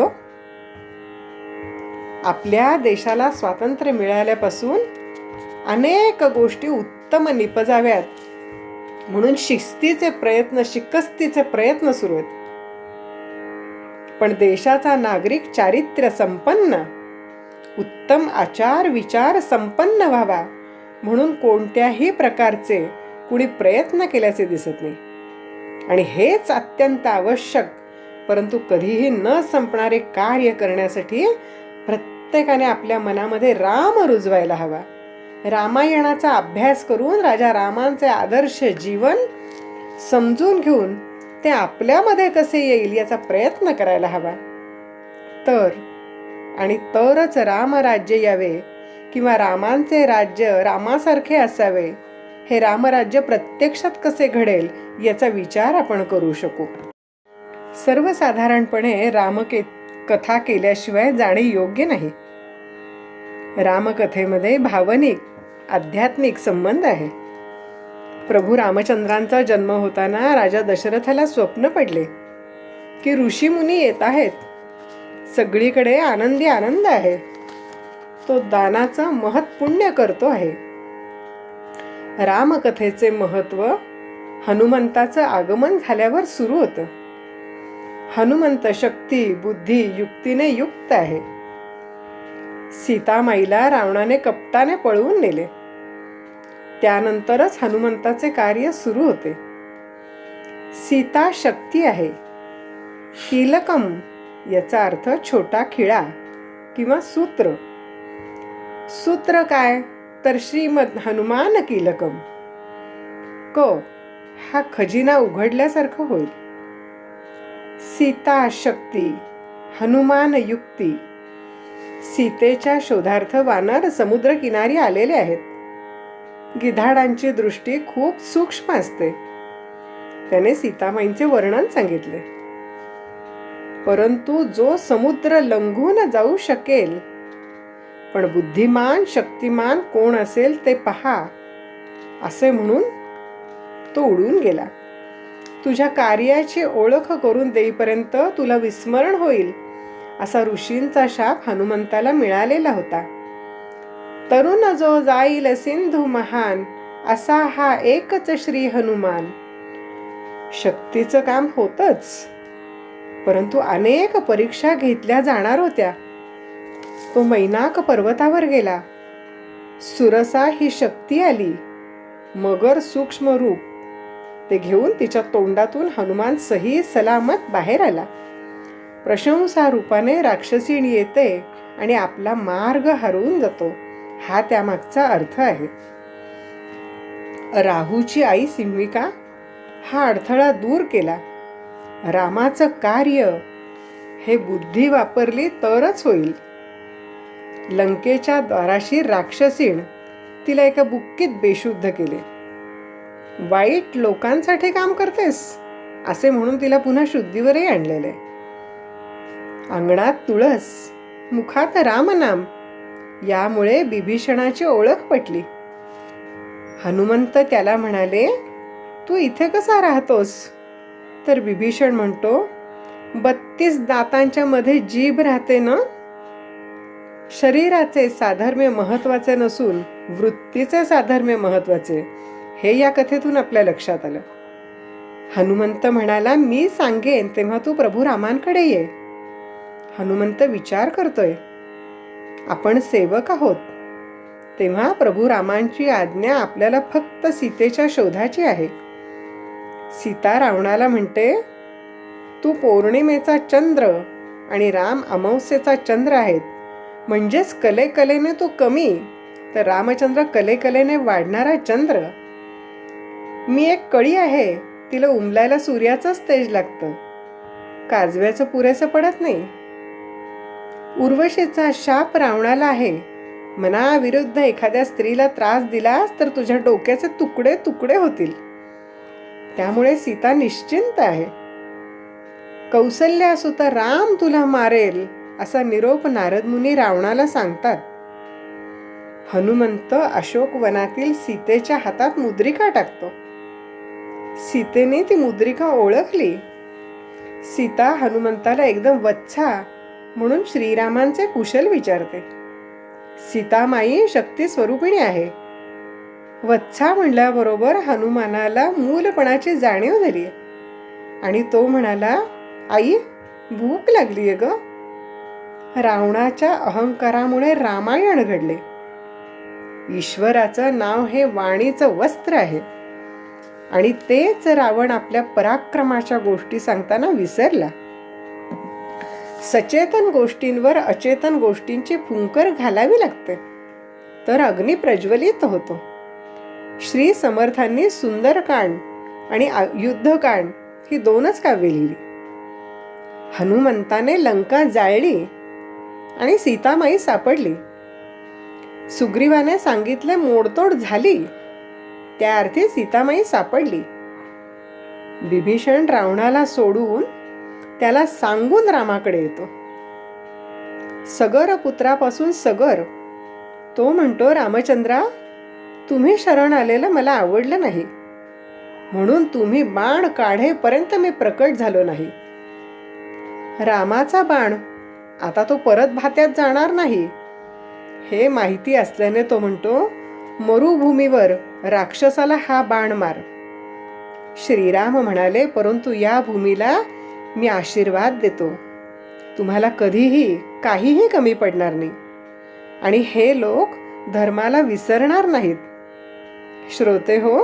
आपल्या देशाला स्वातंत्र्य मिळाल्यापासून अनेक गोष्टी उत्तम निपजाव्यात म्हणून शिकस्तीचे प्रयत्न सुरू आहेत. पण देशाचा नागरिक चारित्र्य संपन्न, उत्तम आचार विचार संपन्न व्हावा म्हणून कोणत्याही प्रकारचे कुणी प्रयत्न केल्याचे दिसत नाही. आणि हेच अत्यंत आवश्यक परंतु कधीही न संपणारे कार्य करण्यासाठी प्रत्येकाने आपल्या मनामध्ये राम रुजवायला हवा. रामायणाचा अभ्यास करून राजा रामांचे आदर्श जीवन समजून घेऊन ते आपल्यामध्ये कसे येईल याचा प्रयत्न करायला हवा. तरच रामराज्य यावे किंवा रामांचे राज्य रामासारखे असावे, हे रामराज्य प्रत्यक्षात कसे घडेल याचा विचार आपण करू शकू. सर्वसाधारणपणे कथा केल्याशिवाय जाणे योग्य नाही. रामकथेमध्ये भावनिक आध्यात्मिक संबंध आहे. प्रभू रामचंद्रांचा जन्म होताना राजा दशरथाला स्वप्न पडले की ऋषीमुनी येत आहेत, सगळीकडे आनंदी आनंद आहे, तो दानाचं महत्पुण्य करतो आहे. रामकथेचे महत्व हनुमंताचं आगमन झाल्यावर सुरू होतं. हनुमंत शक्ती बुद्धी युक्तीने युक्त आहे. सीतामाईला रावणाने कपटाने पळवून नेले. त्यानंतरच हनुमंताचे कार्य सुरू होते. सीता शक्ती आहे. कीलकम याचा अर्थ छोटा खिळा किंवा सूत्र. सूत्र काय तर श्रीमद हनुमान कीलकम. हा खजिना उघडल्यासारखं होईल. सीता शक्ती, हनुमान युक्ती. सीतेच्या शोधार्थ वानर समुद्रकिनारी आलेले आहेत. गिधाडांची दृष्टी खूप सूक्ष्म असते. त्याने सीतामाईंचे वर्णन सांगितले. परंतु जो समुद्र लंघून जाऊ शकेल, पण बुद्धिमान शक्तिमान कोण असेल ते पहा, असे म्हणून तो उडून गेला. तुझ्या कार्याची ओळख करून देईपर्यंत तुला विस्मरण होईल, असा ऋषींचा शाप हनुमंताला मिळालेला होता. तरुण जो जाईल सिंधू महान, असा हा एकच श्री हनुमान. शक्तीचं काम होतच, परंतु अनेक परीक्षा घेतल्या जाणार होत्या. तो मैनाक पर्वतावर गेला. सुरसा ही शक्ती आली. मगर सूक्ष्म रूप ते घेऊन तिच्या तोंडातून हनुमान सही सलामत बाहेर आला. प्रशंसा रूपाने राक्षसीण येते आणि आपला मार्ग हरवून जातो, हा त्यामागचा अर्थ आहे. राहूची आई सिंहिका हा अडथळा दूर केला. रामाचं कार्य हे बुद्धी वापरली तरच होईल. लंकेच्या द्वाराशी राक्षसीण तिला एका बुक्कीत बेशुद्ध केले. वाईट लोकांसाठी काम करतेस असे म्हणून तिला पुन्हा शुद्धीवरही आणलेले. अंगणात तुळस, मुखात रामनाम, यामुळे बिभीषणाची ओळख पटली. हनुमंत त्याला म्हणाले, तू इथे कसा राहतोस? तर बिभीषण म्हणतो, 32 दातांच्या मध्ये जीभ राहते ना. शरीराचे साधर्म्य महत्वाचे नसून वृत्तीचे साधर्म्य महत्वाचे, हे या कथेतून आपल्या लक्षात आलं. हनुमंत म्हणाला, मी सांगेन तेव्हा तू प्रभू रामांकडे ये. हनुमंत विचार करतोय, आपण सेवक आहोत, तेव्हा प्रभू रामांची आज्ञा आपल्याला फक्त सीतेच्या शोधाची आहे. सीता रावणाला म्हणते, तू पौर्णिमेचा चंद्र आणि राम अमावस्येचा चंद्र आहेत, म्हणजेच कलेकलेने तू कमी तर रामचंद्र कलेकलेने वाढणारा चंद्र. मी एक कळी आहे, तिला उमलायला सूर्याचंच तेज लागतं, काजव्याचं पुरेसं पडत नाही. उर्वशीचा शाप रावणाला आहे. मनाविरुद्ध एखाद्या स्त्रीला त्रास दिलास तर तुझ्या डोक्याचे तुकडे तुकडे होतील. त्यामुळे सीता निश्चिंत आहे. कौसल्या सुत राम तुला मारेल असा निरोप नारद मुनी रावणाला सांगतात. हनुमंत अशोक वनातील सीतेच्या हातात मुद्रिका टाकतो. सीतेने ती मुद्रिका ओळखली. सीता हनुमंताला एकदम वत्सा म्हणून श्रीरामांचे कुशल विचारते. सीतामाई शक्ती स्वरूपिणी आहे. वत्सा म्हणल्याबरोबर हनुमानाला मूलपणाची जाणीव झाली आणि तो म्हणाला, आई भूक लागलीये ग. रावणाच्या अहंकारामुळे रामायण घडले. ईश्वराचं नाव हे वाणीचं वस्त्र आहे आणि तेच रावण आपल्या पराक्रमाच्या गोष्टी सांगताना विसरला. सचेतन गोष्टींवर अचेतन गोष्टींची फुंकर घालावी लागते, तर अग्नी प्रज्वलित होतो. श्री समर्थांनी सुंदरकांड आणि युद्धकांड ही 2च काव्ये लिहिली. हनुमंताने लंका जाळली आणि सीतामाई सापडली. सुग्रीवाने सांगितले मोडतोड झाली, त्या अर्थी सीतामाई सापडली. विभीषण रावणाला सोडून त्याला सांगून रामाकडे येतो. सगर पुत्रापासून सगर तो म्हणतो, रामचंद्रा तुम्ही शरण आलेलं मला आवडलं नाही, म्हणून तुम्ही बाण काढेपर्यंत मी प्रकट झालो नाही. रामाचा बाण आता तो परत भात्यात जाणार नाही हे माहिती असल्याने तो म्हणतो, मरुभूमीवर राक्षसाला हा बाण मार. श्रीराम म्हणाले, परंतु या भूमीला मी आशीर्वाद देतो, तुम्हाला कधीही काहीही कमी पडणार नाही आणि हे लोक धर्माला विसरणार नाहीत. श्रोते हो,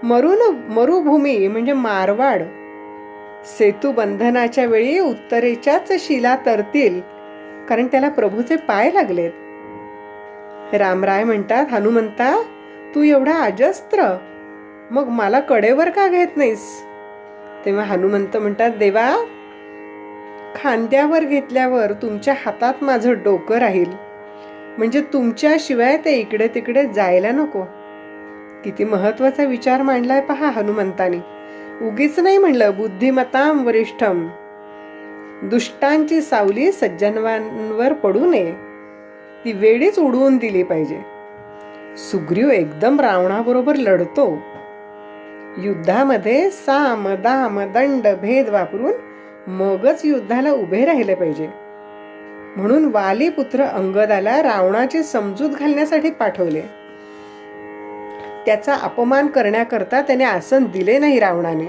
मरुभूमी म्हणजे मारवाड सेतुबंधनाच्या वेळी उत्तरेच्याच शिला तरतील, कारण त्याला प्रभूचे पाय लागलेत. रामराय म्हणतात, हनुमंता तू एवढा अजस्त्र, मग मला कडेवर का घेत नाहीस? तेव्हा हनुमंत म्हणतात, देवा खांद्यावर घेतल्यावर तुमच्या हातात माझं डोकं राहील, म्हणजे तुमच्याशिवाय ते इकडे तिकडे जायला नको. किती महत्वाचा विचार मांडलाय पहा हनुमंतानी. उगीच नाही म्हणलं बुद्धिमतां वरिष्ठम, दुष्टांची सावली सज्जनांवर पडू नये, ती वेळीच उडवून दिली पाहिजे. सुग्रीव एकदम रावणाबरोबर लढतो. युद्धामध्ये साम दाम दंड भेद वापरून मगच युद्धाला उभे राहिले पाहिजे. म्हणून वाली पुत्र अंगदाला रावणाची समजूत घालण्यासाठी पाठवले. त्याचा अपमान करण्याकरता त्याने आसन दिले नाही रावणाने.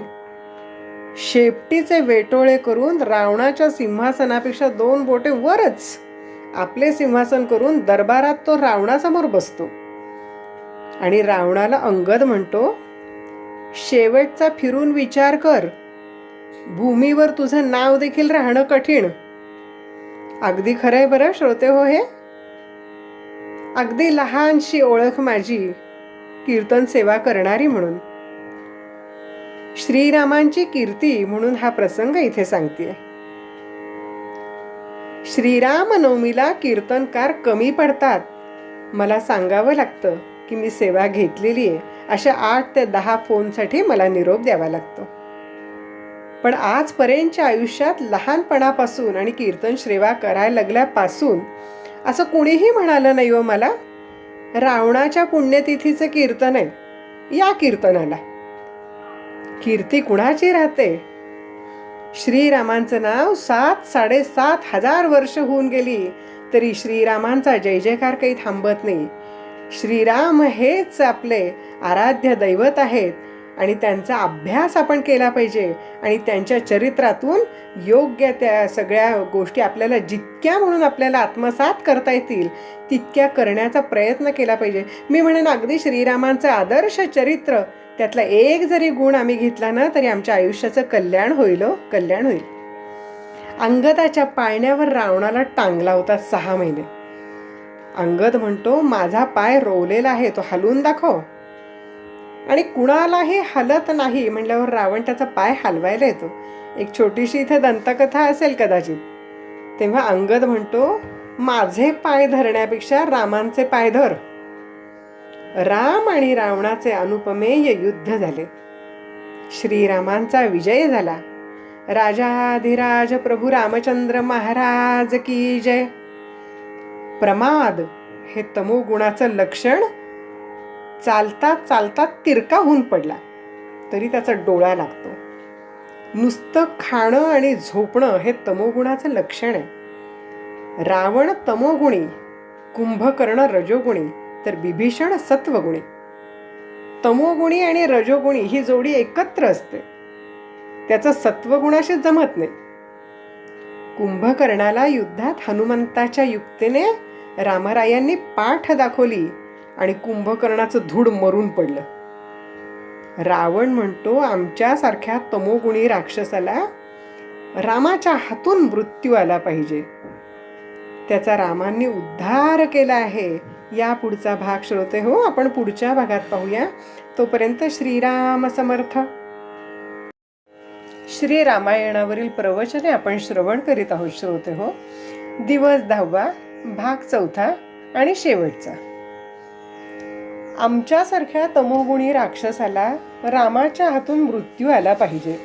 शेपटीचे वेटोळे करून रावणाच्या सिंहासनापेक्षा 2 बोटे वरच आपले सिंहासन करून दरबारात तो रावणासमोर बसतो आणि रावणाला अंगद म्हणतो, शेवटचा फिरून विचार कर, भूमीवर तुझं नाव देखील राहणं कठीण. अगदी खरंय बरं श्रोते हो, हे अगदी लहानशी ओळख माझी कीर्तन सेवा करणारी म्हणून. श्रीरामांची कीर्ती म्हणून हा प्रसंग इथे सांगतेय. श्रीराम नवमीला कीर्तनकार कमी पडतात, मला सांगावं लागतं की मी सेवा घेतलेली आहे. अशा 8 ते 10 फोनसाठी मला निरोप द्यावा लागतो. पण आजपर्यंतच्या आयुष्यात लहानपणापासून आणि कीर्तन सेवा करायला लागल्यापासून असं कुणीही म्हणालं नाही हो मला, रावणाच्या पुण्यतिथीचं कीर्तन आहे, या कीर्तनाला. कीर्ती कुणाची राहते? श्रीरामांचं नाव 7,000-7,500 वर्ष होऊन गेली तरी श्रीरामांचा जय जयकार काही थांबत नाही. श्रीराम हेच आपले आराध्य दैवत आहेत आणि त्यांचा अभ्यास आपण केला पाहिजे आणि त्यांच्या चरित्रातून योग्य त्या सगळ्या गोष्टी आपल्याला जितक्या म्हणून आपल्याला आत्मसात करता येतील तितक्या करण्याचा प्रयत्न केला पाहिजे. मी म्हणेन अगदी श्रीरामांचं आदर्श चरित्र त्यातला एक जरी गुण आम्ही घेतला ना तरी आमच्या आयुष्याचं कल्याण होईल, कल्याण होईल. अंगदाच्या पाळण्यावर रावणाला टांगला होता 6 महिने. अंगद म्हणतो, माझा पाय रोवलेला आहे, तो हलवून दाखव. आणि कुणालाही हलत नाही म्हटल्यावर रावण त्याचा पाय हलवायला येतो. एक छोटीशी इथे दंतकथा असेल कदाचित. तेव्हा अंगद म्हणतो, माझे पाय धरण्यापेक्षा रामांचे पाय धर. राम आणि रावणाचे अनुपमेय युद्ध झाले. श्रीरामांचा विजय झाला. राजाधिराज प्रभू रामचंद्र महाराज की जय. प्रमाद हे तमोगुणाचं लक्षण चालता चालता तिरका होऊन पडला तरी त्याचा डोळा लागतो. नुसतं खाणं आणि झोपणं हे तमोगुणाचं लक्षण आहे. रावण तमोगुणी, कुंभकर्ण रजोगुणी, तर बिभीषण सत्वगुणी. तमोगुणी आणि रजोगुणी ही जोडी एकत्र असते, त्याचं सत्वगुणाशी जमत नाही. कुंभकर्णाला युद्धात हनुमंताच्या युक्तीने रामरायांनी पाठ दाखवली आणि कुंभकर्णाचं धूड मरून पडलं. रावण म्हणतो, आमच्यासारख्या तमोगुणी राक्षसाला रामाच्या हातून मृत्यू आला पाहिजे. त्याचा रामांनी उद्धार केला आहे. या पुढचा भाग श्रोते हो आपण पुढच्या भागात पाहूया. तोपर्यंत श्रीराम समर्थ. श्री रामायणावरील प्रवचने आपण श्रवण करीत आहोत श्रोते हो. दिवस 10वा, भाग 4 आणि शेवटचा. आमच्यासारख्या तमोगुणी राक्षसाला रामाच्या हातून मृत्यू आला पाहिजे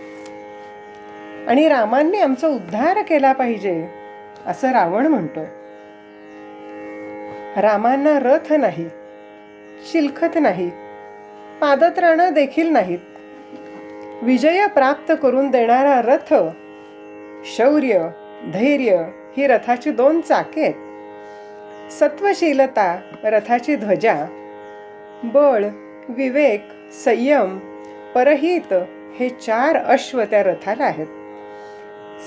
आणि रामांनी आमचा उद्धार केला पाहिजे असं रावण म्हणतोय. रामांना रथ नाही, शिलखत नाही, पादत्राणं देखील नाहीत. विजय प्राप्त करून देणारा रथ, शौर्य, धैर्य ही रथाची 2 चाके आहेत. सत्वशीलता रथाची ध्वजा, बळ, विवेक, संयम, परहित हे 4 अश्व त्या रथाला आहेत.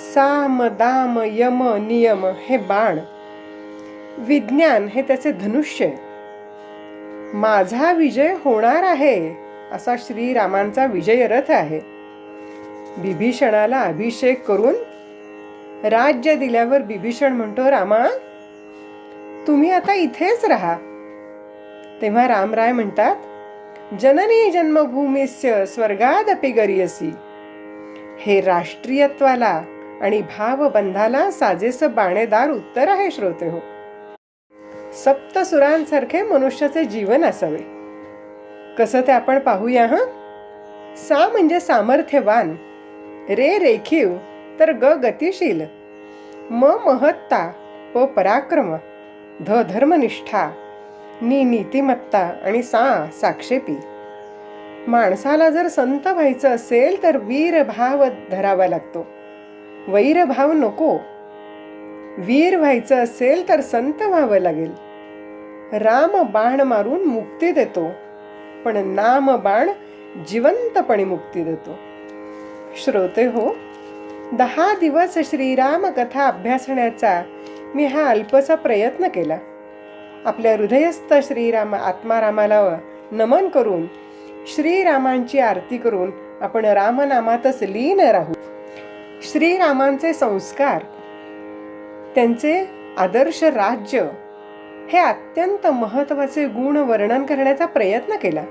साम, दाम, यम, नियम हे बाण, विज्ञान हे त्याचे धनुष्य. माझा विजय होणार आहे असा श्रीरामांचा विजय रथ आहे. बिभीषणाला अभिषेक करून राज्य दिल्यावर बिभीषण म्हणतो, रामा तुम्ही आता इथेच राहा. तेव्हा रामराय म्हणतात, जननी जन्मभूमीस्य स्वर्गादपि गरीयसी. हे राष्ट्रीयत्वाला आणि भावबंधाला साजेसं बाणेदार उत्तर आहे श्रोते हो. सप्तसुरांसारखे मनुष्याचे जीवन असावे. कसं ते आपण पाहूया. सा म्हणजे सामर्थ्यवान, रे रेखीव, तर ग गतिशील, म महत्ता, प पराक्रम, ध धर्मनिष्ठा, नी नीतिमत्ता आणि सा साक्षेपी. माणसाला जर संत व्हायचं असेल तर वीरभाव धरावा लागतो, वैरभाव नको. वीर व्हायचं असेल तर संत व्हावं लागेल. राम बाण मारून मुक्ती देतो, पण नाम बाण जिवंतपणे मुक्ती देतो. श्रोते हो, 10 दिवस श्रीराम कथा अभ्यासण्याचा मी हा अल्पसा प्रयत्न केला. आपल्या हृदयस्थ श्रीराम आत्मारामाला नमन करून श्रीरामांची आरती करून आपण रामनामातच लीन राहू. श्रीरामांचे संस्कार, त्यांचे आदर्श राज्य हे अत्यंत महत्त्वाचे गुण वर्णन करण्याचा प्रयत्न केला.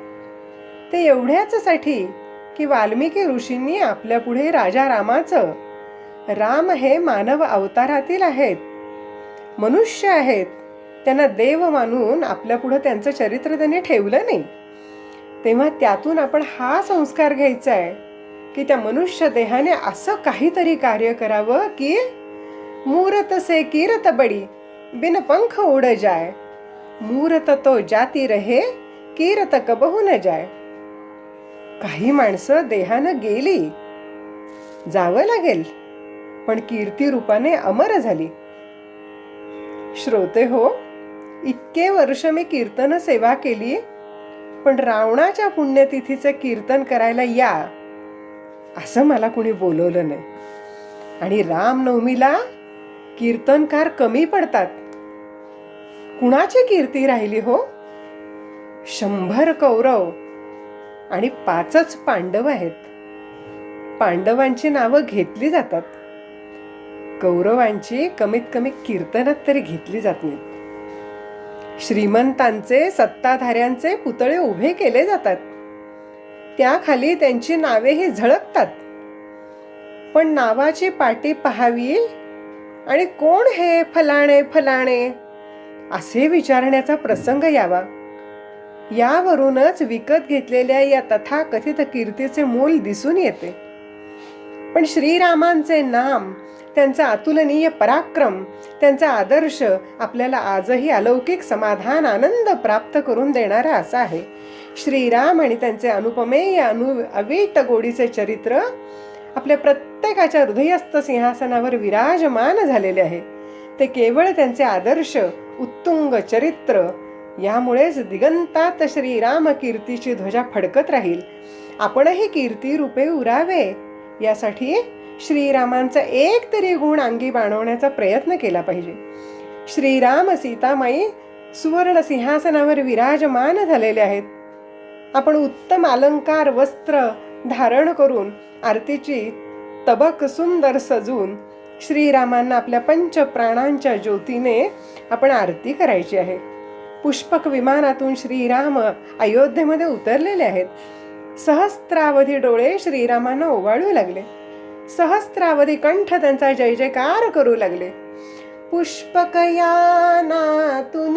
ते एवढ्याचसाठी की वाल्मिकी ऋषींनी आपल्या पुढे राजा रामाचं, राम हे मानव अवतारातील आहेत, मनुष्य आहेत, त्यांना देव मानून आपल्या पुढे त्यांचं चरित्र त्यांनी ठेवलं नाही. तेव्हा त्यातून आपण हा संस्कार घ्यायचा आहे की त्या मनुष्य देहाने असं काहीतरी कार्य करावं की मूरत से कीरत बडी, बिन पंख उड जाय. मूरत तो जाती रहे, कीरत कबहू न जाय. काही माणसं देहानं गेली, जावं लागेल, पण कीर्ती रूपाने अमर झाली. श्रोते हो, इतके वर्ष मी कीर्तन सेवा केली, पण रावणाच्या पुण्यतिथीचे कीर्तन करायला या असं मला कुणी बोलवलं नाही. आणि रामनवमीला कीर्तनकार कमी पडतात. कुणाची कीर्ती राहिली हो? 100 कौरव आणि 5च पांडव आहेत. पांडवांची नावं घेतली जातात, कौरवांची कमीत कमी कीर्तनात तरी घेतली जात नाहीत. श्रीमंतांचे, सत्ताधाऱ्यांचे पुतळे उभे केले जातात, त्याखाली त्यांची नावेही झळकतात. पण नावाची पाटी पहावी आणि कोण हे फलाणे फलाणे असे विचारण्याचा प्रसंग यावा. यावरूनच विकत घेतलेल्या या तथाकथित कीर्तीचे मोल दिसून येते. पण श्रीरामांचे नाम, त्यांचा अतुलनीय पराक्रम, त्यांचा आदर्श आपल्याला आजही अलौकिक समाधान, आनंद प्राप्त करून देणारा असा आहे. श्रीराम आणि त्यांचे अनुपमेय अवीट गोडीचे चरित्र आपल्या प्रत्येकाच्या हृदयस्थ सिंहासनावर विराजमान झालेले आहे. ते केवळ त्यांचे आदर्श, उत्तुंग चरित्र यामुळेच दिगंतात श्रीराम कीर्तीची ध्वजा फडकत राहील. आपणही कीर्ती रूपे उरावे यासाठी श्रीरामांचा एक तरी गुण अंगी बाणवण्याचा प्रयत्न केला पाहिजे. श्रीराम सीतामाई सुवर्ण सिंहासनावर विराजमान झालेले आहेत. आपण उत्तम अलंकार वस्त्र धारण करून आरतीची तबक सुंदर सजून श्रीरामांना आपल्या पंचप्राणांच्या ज्योतीने आपण आरती करायची आहे. पुष्पक विमानातून श्रीराम अयोध्येमध्ये उतरलेले आहेत. सहस्त्रावधी डोळे श्रीरामांना ओवाळू लागले. सहस्त्रावधी कंठ त्यांचा जय जयकार करू लागले. पुष्पकयानातून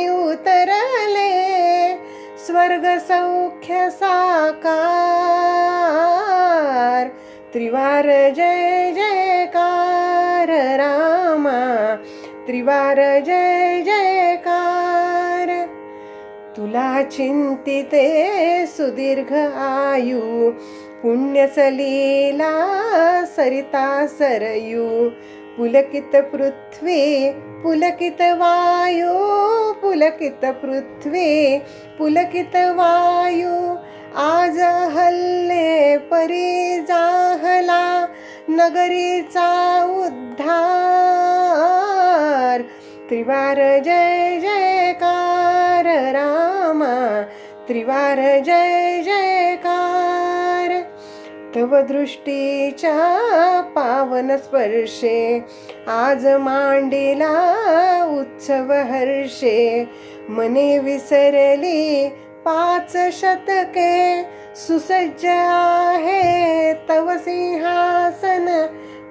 उतरले स्वर्ग सौख्य साकार. त्रिवार जय जयकार रामा, त्रिवार जय जयकार. तुला चिंतिते सुदीर्घ आयु, पुण्यसलीला सरिता सरयू. पुलकित पृथ्वी पुलकित वायू, पुलकित पृथ्वी पुलकित वायू. आज हल्ले परी जाहला नगरीचा उद्धार. त्रिवार जय जयकार रामा, त्रिवार जय जयकार. तव दृष्टीच्या पावन स्पर्शे आज मांडिला उत्सव हर्षे. मने विसरली 5 शतके सुसज्ज आहे तव सिंहासन.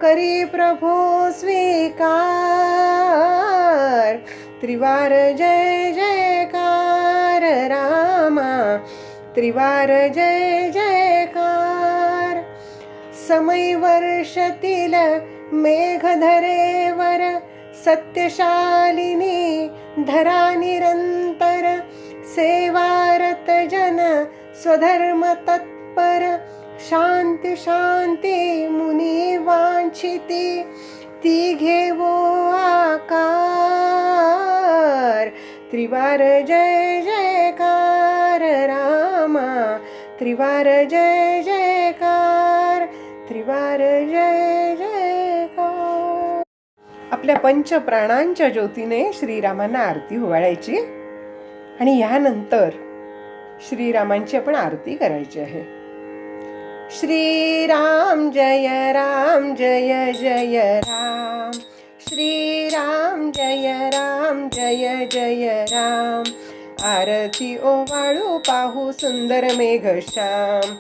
करी प्रभो स्वीकार. त्रिवार जय जयकार रामा, त्रिवार जय जयकार. समय वर्षतील मेघधरेवर सत्यशालिनी धरा निरंतर. सेवारत जन स्वधर्म तत्पर. शांती शांती मुनी वांछिती ती घेवो आकार. त्रिवार जय जयकार रामा, त्रिवार जय जयकार, त्रिवार जय जयकार. आपल्या पंचप्राणांच्या ज्योतीने श्रीरामांना आरती ओवाळायची आणि यानंतर श्रीरामांची आपण आरती करायची आहे. श्रीराम जय राम जय जय राम. श्रीराम जय राम जय जय राम. आरती ओवाळू पाहू सुंदर मेघश्याम.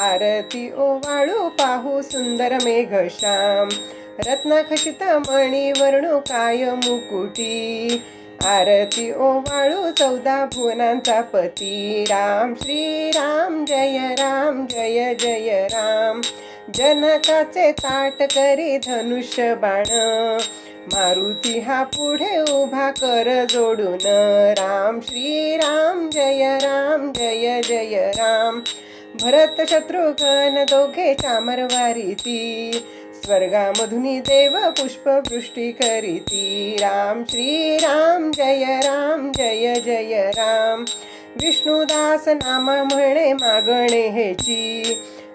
आरती ओवाळू पाहू सुंदर मेघश्याम. रत्नखचित मणिवर्णू काय मुकुटी. आरती ओवाळू 14 भुवनांचा पती. राम श्रीराम जय राम जय जय राम. जनकाचे ताट करी धनुष्य बाण. मारुती हा पुढे उभा कर जोडून. राम श्रीराम जय राम जय जय राम. भरत शत्रुघ्न दोघे चामरवारीती. स्वर्गामधुनी देव पुष्पवृष्टी करीती. राम श्रीराम जय राम जय जय राम. विष्णुदास नामा म्हणे मागणे हेची.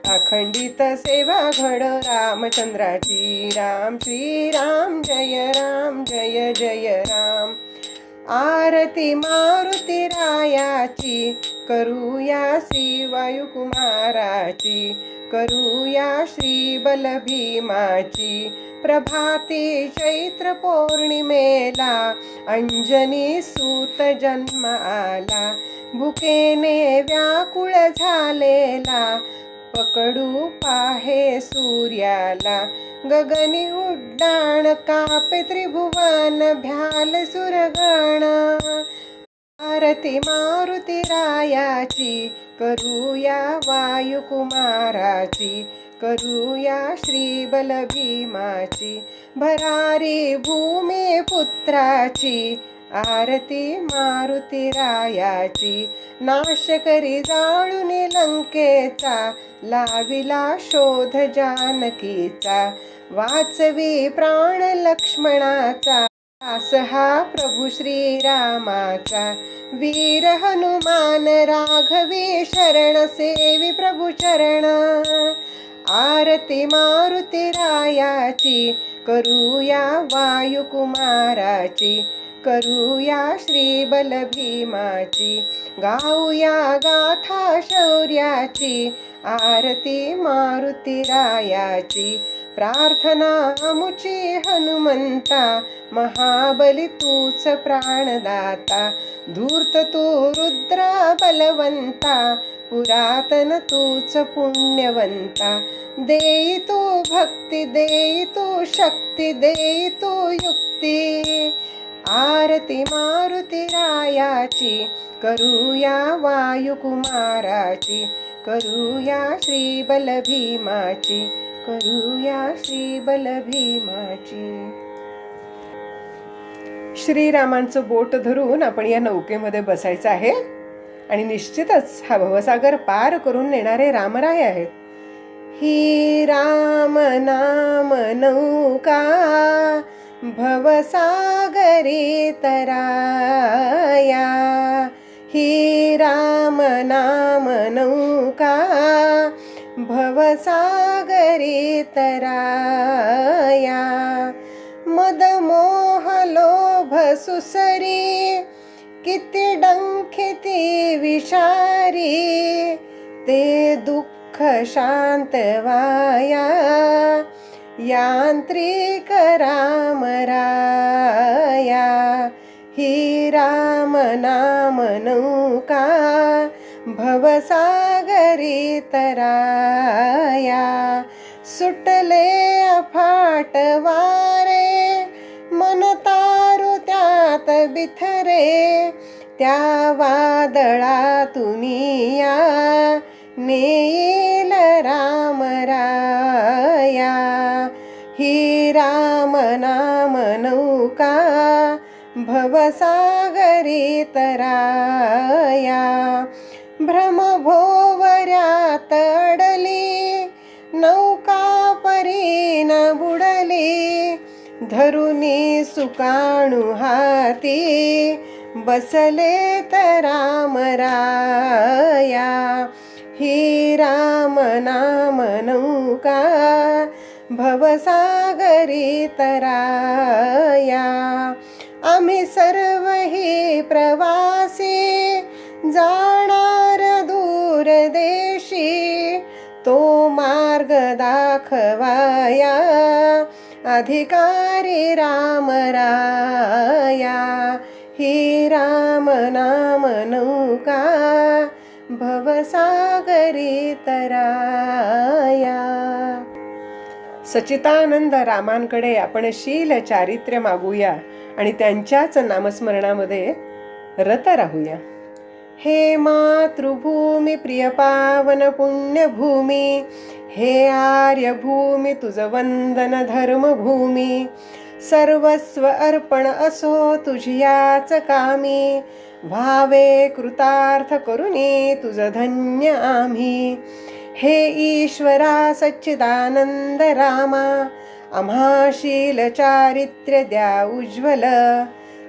अखंडित सेवा घड रामचंद्राची. राम श्रीराम जय राम जय जय राम. आरती मारुती रायाची करूया श्री वायुकुमाराची. करूया श्री बलभीमाची. प्रभाती चैत्र पौर्णिमेला अंजनी सूत जन्म आला. भुकेने व्याकुळ झालेला पकडू पाहे सूर्याला. गगनी उड्डाण कापे त्रिभुवन भ्याल सुरगण. आरती मारुती रायाची करूया वायुकुमाराची. करूया श्री बलभीमाची. भरारी भूमी पुत्राची. आरती मारुती रायाची. नाश करी जाळून लंकेचा. लाविला शोध जानकीचा. वाचवी प्राण लक्ष्मणाचा. दास हा प्रभू श्रीरामाचा, वीर हनुमान राघवी शरण, सेवी प्रभु चरण. आरती मारुती रायाची, करूया वायुकुमाराची, करूया श्री बलभीमाची, गाऊया गाथा शौर्याची, आरती मारुती रायाची. प्रार्थना आमुची हनुमंता, महाबली तूच प्राणदाता, धूर्त तू रुद्र बलवंता, पुरातन तूच पुण्यवंता. देई तू भक्ती, देई तू शक्ती, देई तू युक्ती, आरती मारुती रायाची, करूया वायुकुमाराची, करूया श्री बलभीमाची, करूया श्री बलभीमाची. श्रीरामांचं बोट धरून आपण या नौकेमध्ये बसायचं आहे आणि निश्चितच हा भवसागर पार करून नेणारे रामराय आहेत. ही राम नाम नौका भवसागरी तराया, ही राम नाम नौका भवसागरी तराया. मद मोह लोभ सुसरी, किती डंखिती विषारी, ते दुःख शांत वाया, यांत्रिक राम राया. ही राम नाम नौका भवसागरी तराया. सुटले अफाट वारे, मन तारू त्यात बिथरे, त्या वादळातून या नेईल राम राया. ही राम नाम नौका भवसागरी तराया. भ्रम भोवऱ्यात अडली, नौका परी न बुडली, धरुनी सुकाणू हाती, बसले तर राम राया. ही राम नाम नौका भवसागरी तराया. आम्ही सर्व ही प्रवासी, जाणार दूर देशी, तो मार्ग दाखवाया, अधिकारी राम राया. ही राम नाम नौका भवसागरी तराया. सच्चिदानंद रामांकडे आपण शील चारित्र्य मागूया आणि त्यांच्याच नामस्मरणामध्ये रत राहूया. हे मातृभूमी प्रिय पावन पुण्यभूमी, हे आर्यभूमी तुझ वंदन धर्मभूमी, सर्वस्व अर्पण असो तुझियाच कामी, व्हावे कृतार्थ करुणी तुझ धन्य आम्ही. हे ईश्वरा सच्चिदानंद रामा, आम्हा शील चारित्र्य द्या उज्ज्वल,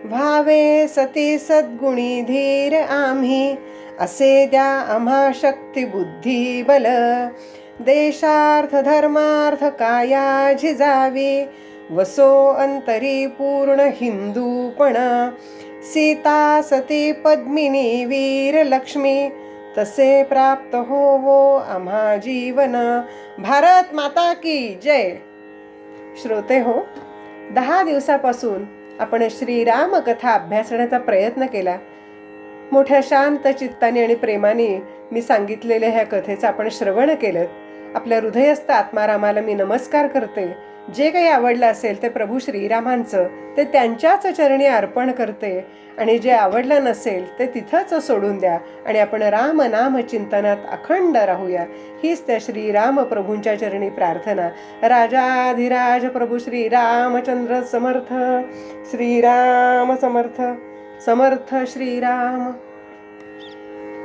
व्हावे सती सद्गुणी धीर आम्ही, असे द्या आम्हा शक्ती बुद्धी बल. देशार्थ धर्मार्थ काया झिजावी, वसो अंतरी पूर्ण हिंदूपण, सीता सती पद्मिनी वीर लक्ष्मी, तसे प्राप्त होवो आम्हा जीवन. भारत माता की जय. श्रोते हो, 10 दिवसापासून आपण श्रीराम कथा अभ्यासण्याचा प्रयत्न केला. मोठ्या शांत चित्ताने आणि प्रेमाने मी सांगितलेल्या ह्या कथेचं आपण श्रवण केलं. आपल्या हृदयस्थ आत्मारामाला मी नमस्कार करते. जे काही आवडलं असेल ते प्रभू श्रीरामांचं ते त्यांच्याच चरणी अर्पण करते आणि जे आवडलं नसेल ते तिथंच सोडून द्या आणि आपण राम नाम चिंतनात अखंड राहूया. हीच त्या श्रीराम प्रभूंच्या चरणी प्रार्थना. राजाधिराज प्रभू श्रीरामचंद्र समर्थ. श्रीराम समर्थ. समर्थ श्रीराम.